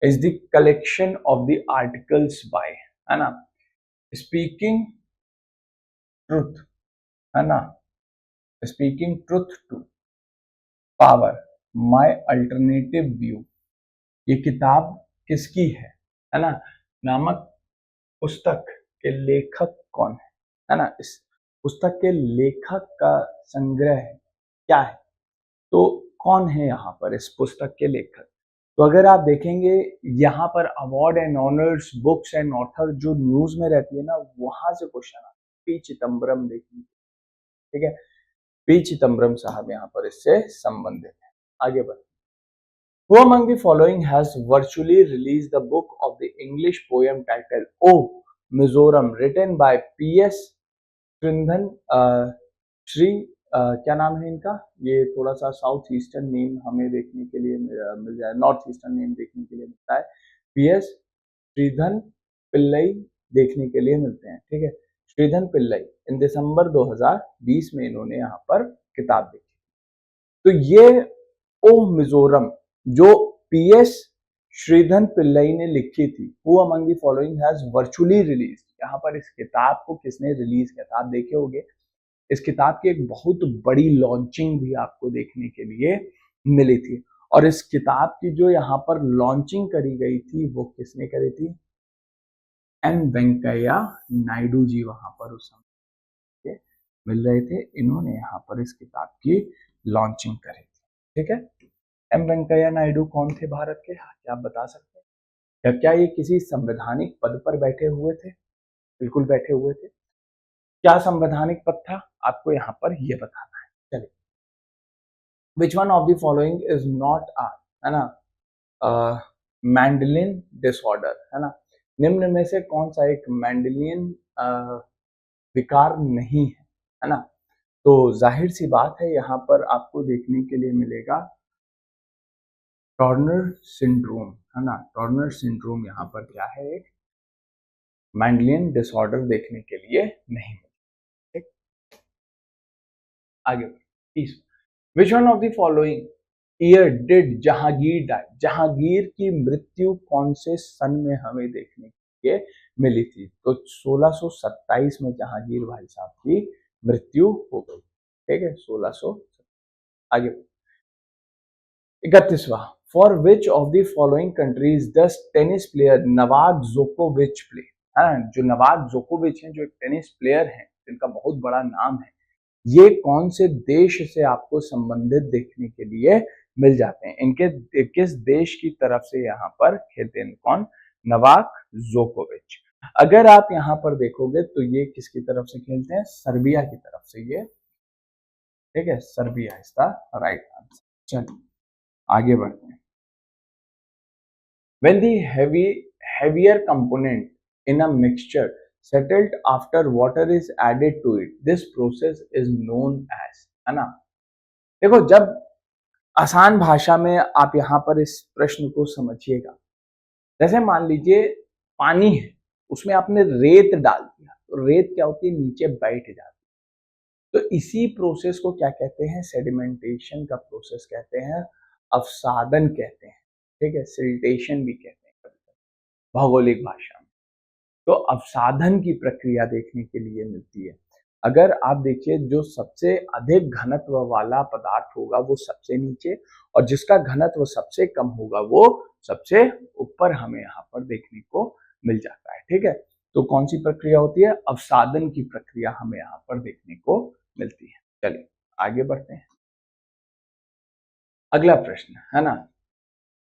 is the collection of the articles by, है ना, स्पीकिंग ट्रुथ, है ना, speaking truth to power my alternative view. ये किताब किसकी है ना, नामक पुस्तक के लेखक कौन है ना, इस पुस्तक के लेखक का संग्रह क्या है, तो कौन है यहाँ पर इस पुस्तक के लेखक। तो अगर आप देखेंगे यहाँ पर award and honours, books and author जो न्यूज में रहती है ना, वहां से क्वेश्चन आता है। पी चिदम्बरम देखिए, ठीक है, पी चिदम्बरम साहब यहाँ पर इससे संबंधित है। आगे बढ़, Who among the following has virtually released the book of the English poem titled O Mizoram, written by P.S. Srindhan Shri क्या नाम है इनका, ये थोड़ा सा साउथ ईस्टर्न नेम हमें देखने के लिए मिल जाए, नॉर्थ ईस्टर्न नेम देखने के लिए मिलता है, P.S. श्रीधन पिल्लई देखने के लिए मिलते हैं, ठीक है, श्रीधन पिल्लई। इन दिसंबर 2020 में इन्होंने यहाँ पर किताब लिखी। तो ये ओ मिजोरम जो पीएस श्रीधन पिल्लई ने लिखी थी, who among the following has virtually release, यहाँ पर इस किताब को किसने रिलीज किया था, आप देखे होंगे इस किताब की एक बहुत बड़ी लॉन्चिंग भी आपको देखने के लिए मिली थी। और इस किताब की जो यहाँ पर लॉन्चिंग करी गई थी वो किसने करी थी, एम वेंकैया नायडू जी वहां पर उस समय मिल रहे थे, इन्होंने यहाँ पर इस किताब की लॉन्चिंग करी थी, ठीक है। एम वेंकैया नायडू कौन थे भारत के, क्या आप बता सकते हैं, या क्या ये किसी संवैधानिक पद पर बैठे हुए थे, बिल्कुल बैठे हुए थे, क्या संवैधानिक पद था, आपको यहाँ पर ये बताना है। चलिए, विच one of the following is not a, है ना, मैंडलिन डिसऑर्डर, है ना, निम्न में से कौन सा एक मैंडलियन विकार नहीं है ना, तो जाहिर सी बात है यहाँ पर आपको देखने के लिए मिलेगा टर्नर सिंड्रोम, है ना, टर्नर सिंड्रोम यहाँ पर क्या है, एक मैंडलियन डिसऑर्डर देखने के लिए नहीं मिलता, ठीक। आगे which one of the following year did Jahangir die, Jahangir की मृत्यु कौन से सन में हमें देखने के लिए मिली थी, तो 1627 में जहांगीर भाई साहब की मृत्यु हो गई, ठीक है, 1600। आगे 31वां, for which of the following countries does tennis player Novak जोकोविच प्ले, है ना, जो नवाक जोकोविच हैं, जो एक टेनिस प्लेयर हैं जिनका बहुत बड़ा नाम है, ये कौन से देश से आपको संबंधित देखने के लिए मिल जाते हैं, इनके किस देश की तरफ से यहाँ पर खेलते हैं, कौन, नवाक जोकोविच। अगर आप यहाँ पर देखोगे तो ये किसकी तरफ से खेलते हैं, सर्बिया की तरफ से ये, ठीक है, सर्बिया इसका राइट आंसर। चलिए आगे बढ़ते हैं। When the heavier component in a mixture settled after water is added to it, this process is known as, है ना, देखो जब आसान भाषा में आप यहाँ पर इस प्रश्न को समझिएगा, जैसे मान लीजिए पानी है, उसमें आपने रेत डाल दिया, तो रेत क्या होती है, नीचे बैठ जाती है, तो इसी प्रोसेस को क्या कहते हैं, सेडिमेंटेशन का प्रोसेस कहते हैं, अवसादन कहते हैं, ठीक है, सिल्टेशन भी कहते हैं भौगोलिक भाषा में। तो अवसादन की प्रक्रिया देखने के लिए मिलती है। अगर आप देखिए जो सबसे अधिक घनत्व वाला पदार्थ होगा वो सबसे नीचे, और जिसका घनत्व सबसे कम होगा वो सबसे ऊपर हमें यहाँ पर देखने को मिल जाता है, ठीक है। तो कौन सी प्रक्रिया होती है, अवसादन की प्रक्रिया हमें यहाँ पर देखने को मिलती है। चलिए आगे बढ़ते हैं। अगला प्रश्न है ना,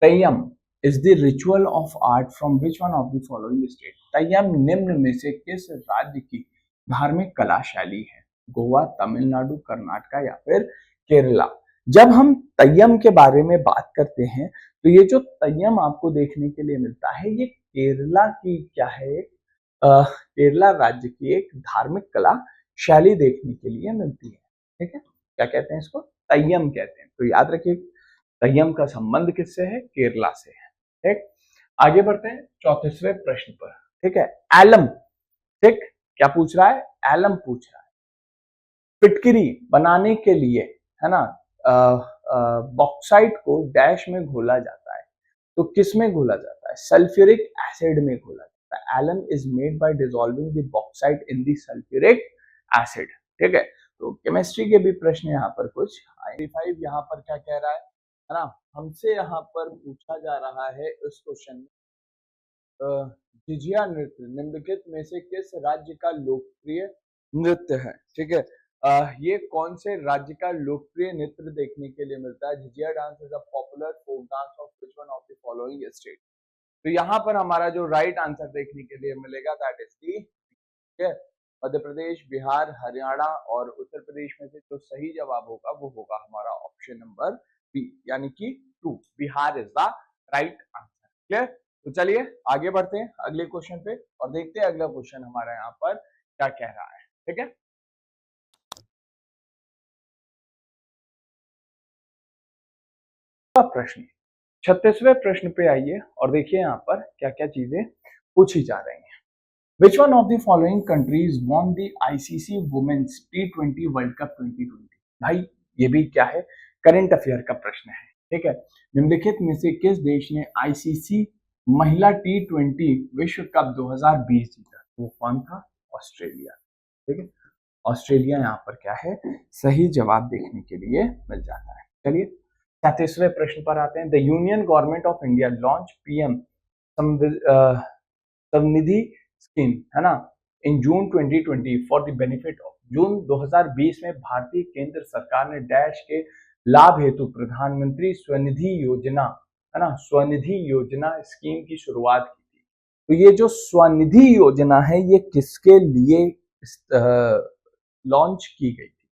Theyyam is the ritual of art from which one of the following state, Theyyam निम्न में से किस राज्य की धार्मिक कला शैली है, गोवा, तमिलनाडु, कर्नाटका या फिर केरला। जब हम तय्यम के बारे में बात करते हैं तो ये जो तय्यम आपको देखने के लिए मिलता है ये केरला की क्या है, केरला राज्य की एक धार्मिक कला शैली देखने के लिए मिलती है, ठीक है। क्या कहते हैं इसको, तय्यम कहते हैं। तो याद रखिए तय्यम का संबंध किससे है, केरला से है, ठीक। आगे बढ़ते हैं 34वें प्रश्न पर, ठीक है। एलम, ठीक, क्या पूछ रहा है, एलम पूछ रहा है, फिटकरी बनाने के लिए, है ना, बॉक्साइट को डैश में घोला जाता है, तो किस में घोला जाता है? सल्फ्यूरिक एसिड में घोला जाता है। Alum is made by dissolving the bauxite in the sulphuric acid. ठीक है, तो केमिस्ट्री के भी प्रश्न यहाँ पर कुछ 5 यहाँ पर क्या कह रहा है ना, हमसे यहाँ पर पूछा जा रहा है इस क्वेश्चन में, झिझिया नृत्य निम्नलिखित में से किस राज्य का लोकप्रिय नृत्य है? ठीक है, ये कौन से राज्य का लोकप्रिय नृत्य देखने के लिए मिलता है? Jhijhiya dance is a popular folk dance of which one of the following state? तो यहाँ पर हमारा जो राइट आंसर देखने के लिए मिलेगा दैट इज दी, ठीक है, मध्य प्रदेश, बिहार, हरियाणा और उत्तर प्रदेश में से जो सही जवाब होगा वो होगा हमारा ऑप्शन नंबर बी, यानी कि 2, Bihar is the right answer. Clear? तो चलिए आगे बढ़ते हैं अगले क्वेश्चन पे और देखते हैं अगला क्वेश्चन हमारा यहाँ पर क्या कह रहा है। ठीक है, प्रश्न 36वें प्रश्न पे आइए और देखिए यहाँ पर क्या क्या चीजें पूछी जा रही हैं। Which one of the following countries won the ICC Women's T20 World Cup 2020? भाई ये भी क्या है, करंट अफेयर का प्रश्न है। ठीक है, निम्नलिखित में से किस देश ने आईसीसी महिला T20 विश्व कप 2020 जीता? वो कौन था? ऑस्ट्रेलिया। ठीक है, ऑस्ट्रेलिया यहाँ पर क्या है, सही जवाब देखने के लिए मिल जाता है। चलिए 37वें प्रश्न पर आते हैं। The union government of India launch PM Svanidhi scheme, है ना, in June 2020 for the benefit of. जून 2020 में भारतीय केंद्र सरकार ने डैश के लाभ हेतु प्रधानमंत्री स्वनिधि योजना, है ना, स्वनिधि योजना स्कीम की शुरुआत की थी। तो ये जो स्वनिधि योजना है ये किसके लिए लॉन्च की गई थी?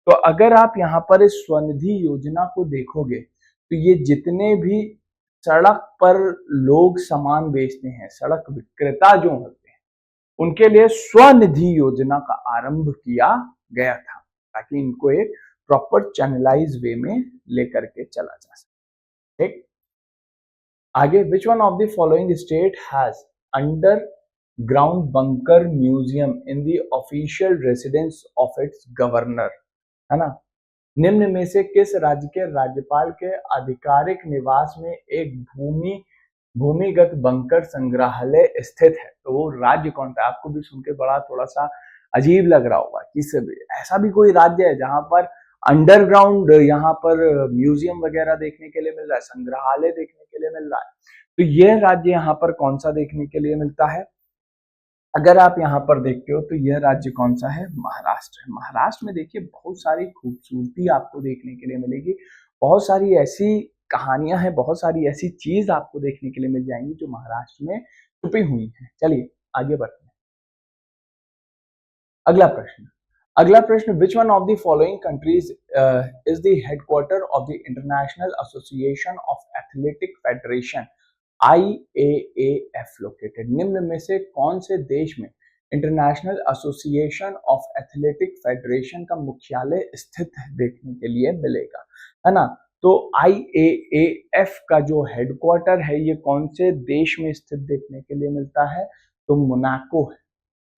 तो अगर आप यहाँ पर इस स्वनिधि योजना को देखोगे तो ये जितने भी सड़क पर लोग सामान बेचते हैं, सड़क विक्रेता जो होते हैं, उनके लिए स्वनिधि योजना का आरंभ किया गया था ताकि इनको एक प्रॉपर चैनलाइज वे में लेकर के चला जा सके। ठीक, आगे, which one of the following state has under ground bunker museum in the official residence of its governor, है ना, निम्न में से किस राज्य के राज्यपाल के आधिकारिक निवास में एक भूमिगत बंकर संग्रहालय स्थित है? तो वो राज्य कौन था? आपको भी सुन के बड़ा थोड़ा सा अजीब लग रहा होगा कि ऐसा भी कोई राज्य है जहां पर अंडरग्राउंड यहाँ पर म्यूजियम वगैरह देखने के लिए मिल रहा है, संग्रहालय देखने के लिए मिल रहा है। तो यह राज्य यहाँ पर कौन सा देखने के लिए मिलता है? अगर आप यहाँ पर देखते हो तो यह राज्य कौन सा है? महाराष्ट्र है। महाराष्ट्र में देखिए बहुत सारी खूबसूरती आपको देखने के लिए मिलेगी, बहुत सारी ऐसी कहानियां हैं, बहुत सारी ऐसी चीज आपको देखने के लिए मिल जाएंगी जो महाराष्ट्र में छुपी हुई हैं। चलिए आगे बढ़ते हैं। अगला प्रश्न, विच one of the following countries is the headquarter of the international association of athletic federation IAAF located? निम्न में से कौन से देश में international association of athletic federation का मुख्यालय स्थित देखने के लिए मिलेगा, है ना? तो IAAF का जो हेडक्वार्टर है ये कौन से देश में स्थित देखने के लिए मिलता है? तो मोनाको है,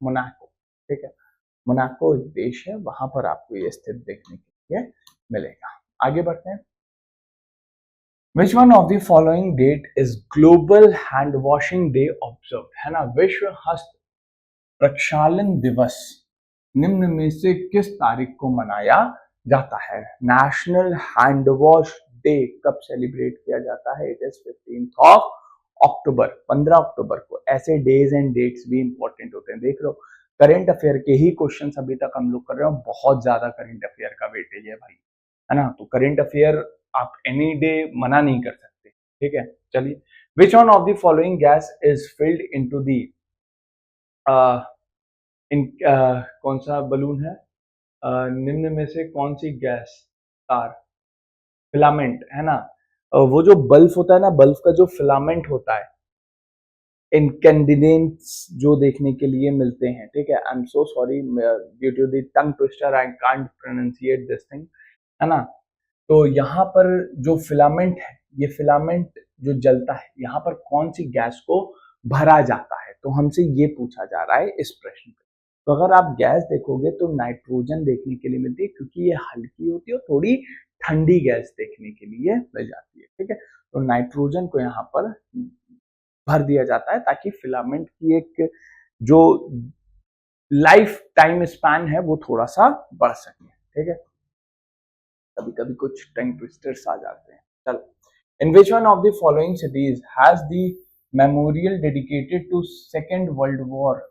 मोनाको। ठीक है, मोनाको एक देश है, वहां पर आपको ये स्थित देखने के लिए मिलेगा। आगे बढ़ते हैं। Which one of the following date is Global Hand Washing Day observed? है ना, विश्व हस्त प्रक्षालन दिवस निम्न में से किस तारीख को मनाया जाता है? नेशनल हैंड वॉश डे कब सेलिब्रेट किया जाता है? इट इज 15 अक्टूबर, 15 अक्टूबर को। ऐसे डेज एंड डेट्स भी इंपॉर्टेंट होते हैं। देख लो करंट अफेयर के ही क्वेश्चन अभी तक हम लोग कर रहे हो, बहुत ज्यादा करंट अफेयर का वेटेज है भाई, है ना। तो करंट अफेयर आप एनी डे मना नहीं कर सकते। ठीक है, चलिए, विच one of the following gas is filled into the कौन सा बलून है? निम्न में से कौन सी गैस तार फिलामेंट, है ना, वो जो बल्ब होता है ना, बल्ब का जो फिलामेंट होता है, इनकैंडिडेंट्स जो देखने के लिए मिलते हैं। ठीक है, I am so sorry due to the tongue twister I can't pronounciate this thing, है ना। तो यहाँ पर जो फिलामेंट है, ये फिलामेंट जो जलता है, यहाँ पर कौन सी गैस को भरा जाता है? तो हमसे ये पूछा जा रहा है इस प्रश्न पे। तो अगर आप गैस देखोगे तो नाइट्रोजन देखने के लिए मिलती है, क्योंकि ये हल्की होती है और थोड़ी ठंडी गैस देखने के लिए मिल जाती है। ठीक है, तो नाइट्रोजन को यहाँ पर भर दिया जाता है ताकि फिलामेंट की एक जो लाइफ टाइम स्पैन है वो थोड़ा सा बढ़ सके। ठीक है, कभी कभी कुछ टंग ट्विस्टर्स आ जाते हैं। चलो, in which one of the following cities has the memorial dedicated to second world war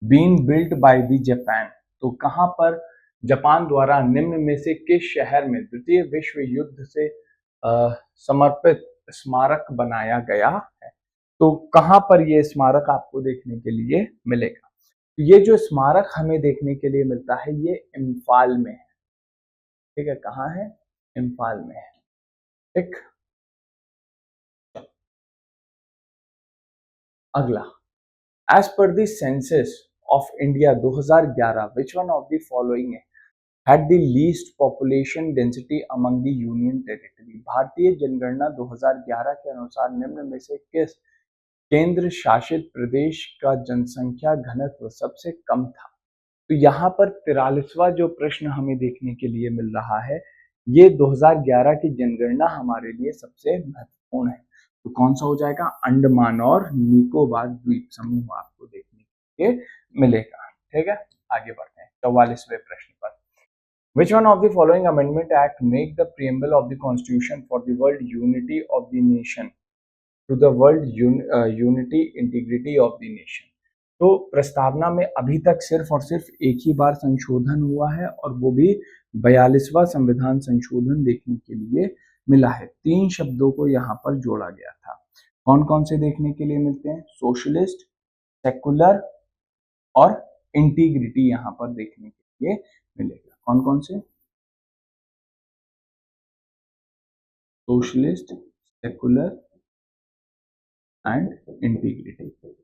been built by the Japan? तो कहां पर जापान द्वारा निम्न में से किस शहर में द्वितीय विश्व युद्ध से समर्पित स्मारक बनाया गया है? तो कहां पर यह स्मारक आपको देखने के लिए मिलेगा? ये जो स्मारक हमें देखने के लिए मिलता है ये इम्फाल में है। ठीक है, कहाँ है? इम्फाल में है। ठीक, अगला, as per the census of India 2011 which one of the following had the least population density among the union territory? भारतीय जनगणना 2011 के अनुसार निम्न में से किस केंद्र शासित प्रदेश का जनसंख्या घनत्व सबसे कम था? तो यहाँ पर 43वां जो प्रश्न हमें देखने के लिए मिल रहा है, ये 2011 की जनगणना हमारे लिए सबसे महत्वपूर्ण है। तो कौन सा हो जाएगा? अंडमान और निकोबार द्वीप समूह आपको देखने के लिए मिलेगा। ठीक है, आगे बढ़ते हैं 44वें प्रश्न पर। Which one of the following amendment act make the preamble of the constitution for the world unity of the nation to the world unity integrity of the nation? तो प्रस्तावना में अभी तक सिर्फ और सिर्फ एक ही बार संशोधन हुआ है और वो भी 42वां संविधान संशोधन देखने के लिए मिला है। 3 शब्दों को यहाँ पर जोड़ा गया था। कौन कौन से देखने के लिए मिलते हैं? सोशलिस्ट, सेकुलर और इंटीग्रिटी यहाँ पर देखने के लिए मिलेगा। कौन कौन से? Socialist, secular and integrity.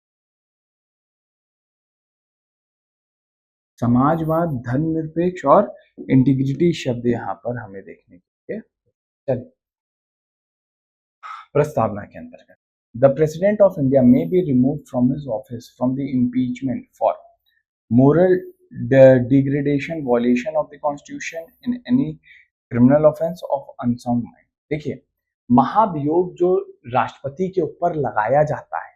समाजवाद, धर्मनिरपेक्ष और इंटीग्रिटी शब्द यहाँ पर हमें देखने के लिए। चलिए, प्रस्तावना के अंतर्गत the president of India may be remove from his office from the impeachment for moral degradation, violation of the constitution in any criminal offence of unsound mind. देखिए, महाभियोग जो राष्ट्रपति के ऊपर लगाया जाता है,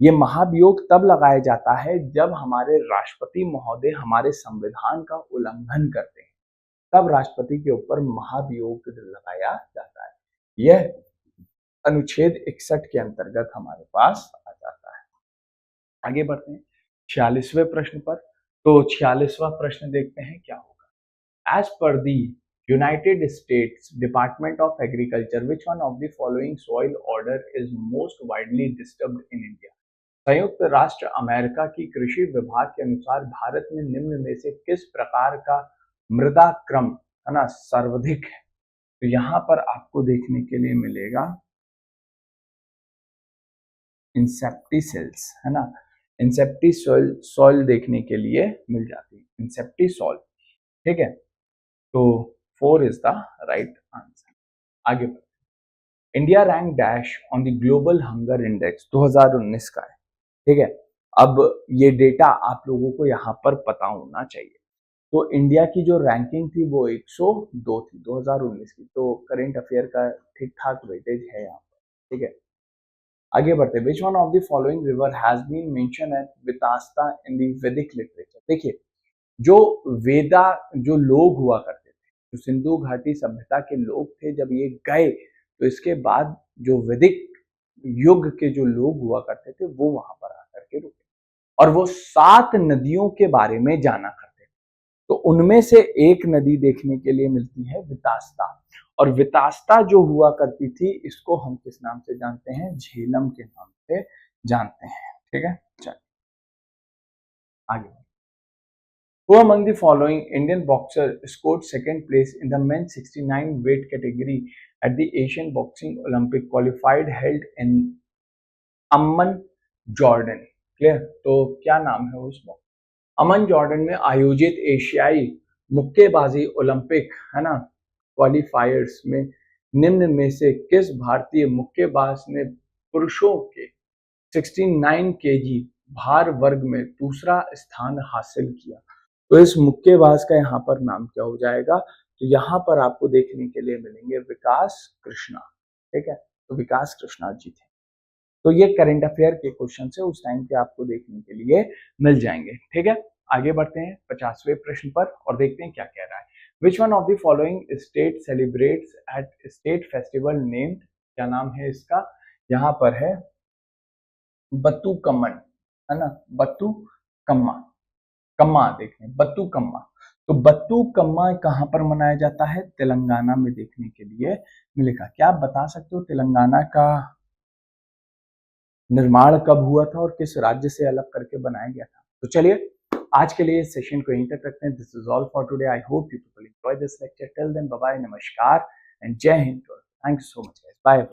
ये महाभियोग तब लगाया जाता है जब हमारे राष्ट्रपति महोदय हमारे संविधान का उल्लंघन करते हैं, तब राष्ट्रपति के ऊपर महाभियोग लगाया जाता है। यह अनुच्छेद 61 के अंतर्गत हमारे पास आ जाता है। आगे बढ़ते हैं 46वें प्रश्न पर। तो 46वां प्रश्न देखते हैं क्या होगा। As per the United States Department of Agriculture, which one of the following soil order is most widely disturbed in India? संयुक्त राष्ट्र अमेरिका की कृषि विभाग के अनुसार भारत में निम्न में से किस प्रकार का मृदा क्रम है ना सर्वाधिक है? तो यहाँ पर आपको देखने के लिए मिलेगा इंसेप्टिसेल्स, है ना, इंसेप्टी सॉइल देखने के लिए मिल जाती है, इंसेप्टी सॉइल। ठीक है, तो 4 इज द राइट आंसर। आगे बढ़ते, India rank dash on the global hunger index 2019 का है। ठीक है, अब ये डेटा आप लोगों को यहाँ पर पता होना चाहिए। तो इंडिया की जो रैंकिंग थी वो 102 थी 2019 की। तो करेंट अफेयर का ठीक ठाक वेटेज है यहाँ पर। ठीक है, आगे बढ़ते, which one of the following river has been mentioned at Vitasta in the Vedic literature? देखिए, जो वेदा जो लोग हुआ करते थे, जो सिंधु घाटी सभ्यता के लोग थे, जब ये गए तो इसके बाद जो वैदिक युग के जो लोग हुआ करते थे वो वहां पर आकर के रुके और वो 7 नदियों के बारे में जाना करते थे। तो उनमें से एक नदी देखने के लिए मिलती है वितास्ता, और वितास्ता जो हुआ करती थी इसको हम किस नाम से जानते हैं? झेलम के नाम से जानते हैं। ठीक है, चलिए आगे। Who among the following Indian boxer scored second place in the men's 69 weight category at the Asian Boxing Olympic qualified held in Aman Jordan? Clear? तो क्या नाम है उसका? अमन जॉर्डन में आयोजित एशियाई मुक्केबाजी ओलंपिक, है ना, क्वालिफायर्स में निम्न में से किस भारतीय मुक्केबाज ने पुरुषों के 69 केजी भार वर्ग में दूसरा स्थान हासिल किया। तो इस मुक्केबाज का यहाँ पर नाम क्या हो जाएगा? तो यहाँ पर आपको देखने के लिए मिलेंगे विकास कृष्णा। ठीक है, तो विकास कृष्णा जी थे। तो ये करंट अफेयर के क्वेश्चन है, उस टाइम के आपको देखने के लिए मिल जाएंगे। ठीक है, आगे बढ़ते हैं 50वें प्रश्न पर और देखते हैं क्या कह रहा है। Which one of the following state celebrates at state festival named, क्या नाम है इसका? यहाँ पर है बत्तुकम्मन, है ना, बत्तुकम्मा, कम्मा देखें बत्तुकम्मा। तो बत्तुकम्मा कहाँ पर मनाया जाता है? तेलंगाना में देखने के लिए मिलेगा। क्या आप बता सकते हो तेलंगाना का निर्माण कब हुआ था और किस राज्य से अलग करके बनाया गया था? तो चलिए आज के लिए इस सेशन को यहीं तक रखते हैं। This is all for today. I hope you people enjoy this lecture. Till then bye bye, नमस्कार and Jai Hind. Thank you so much, bye.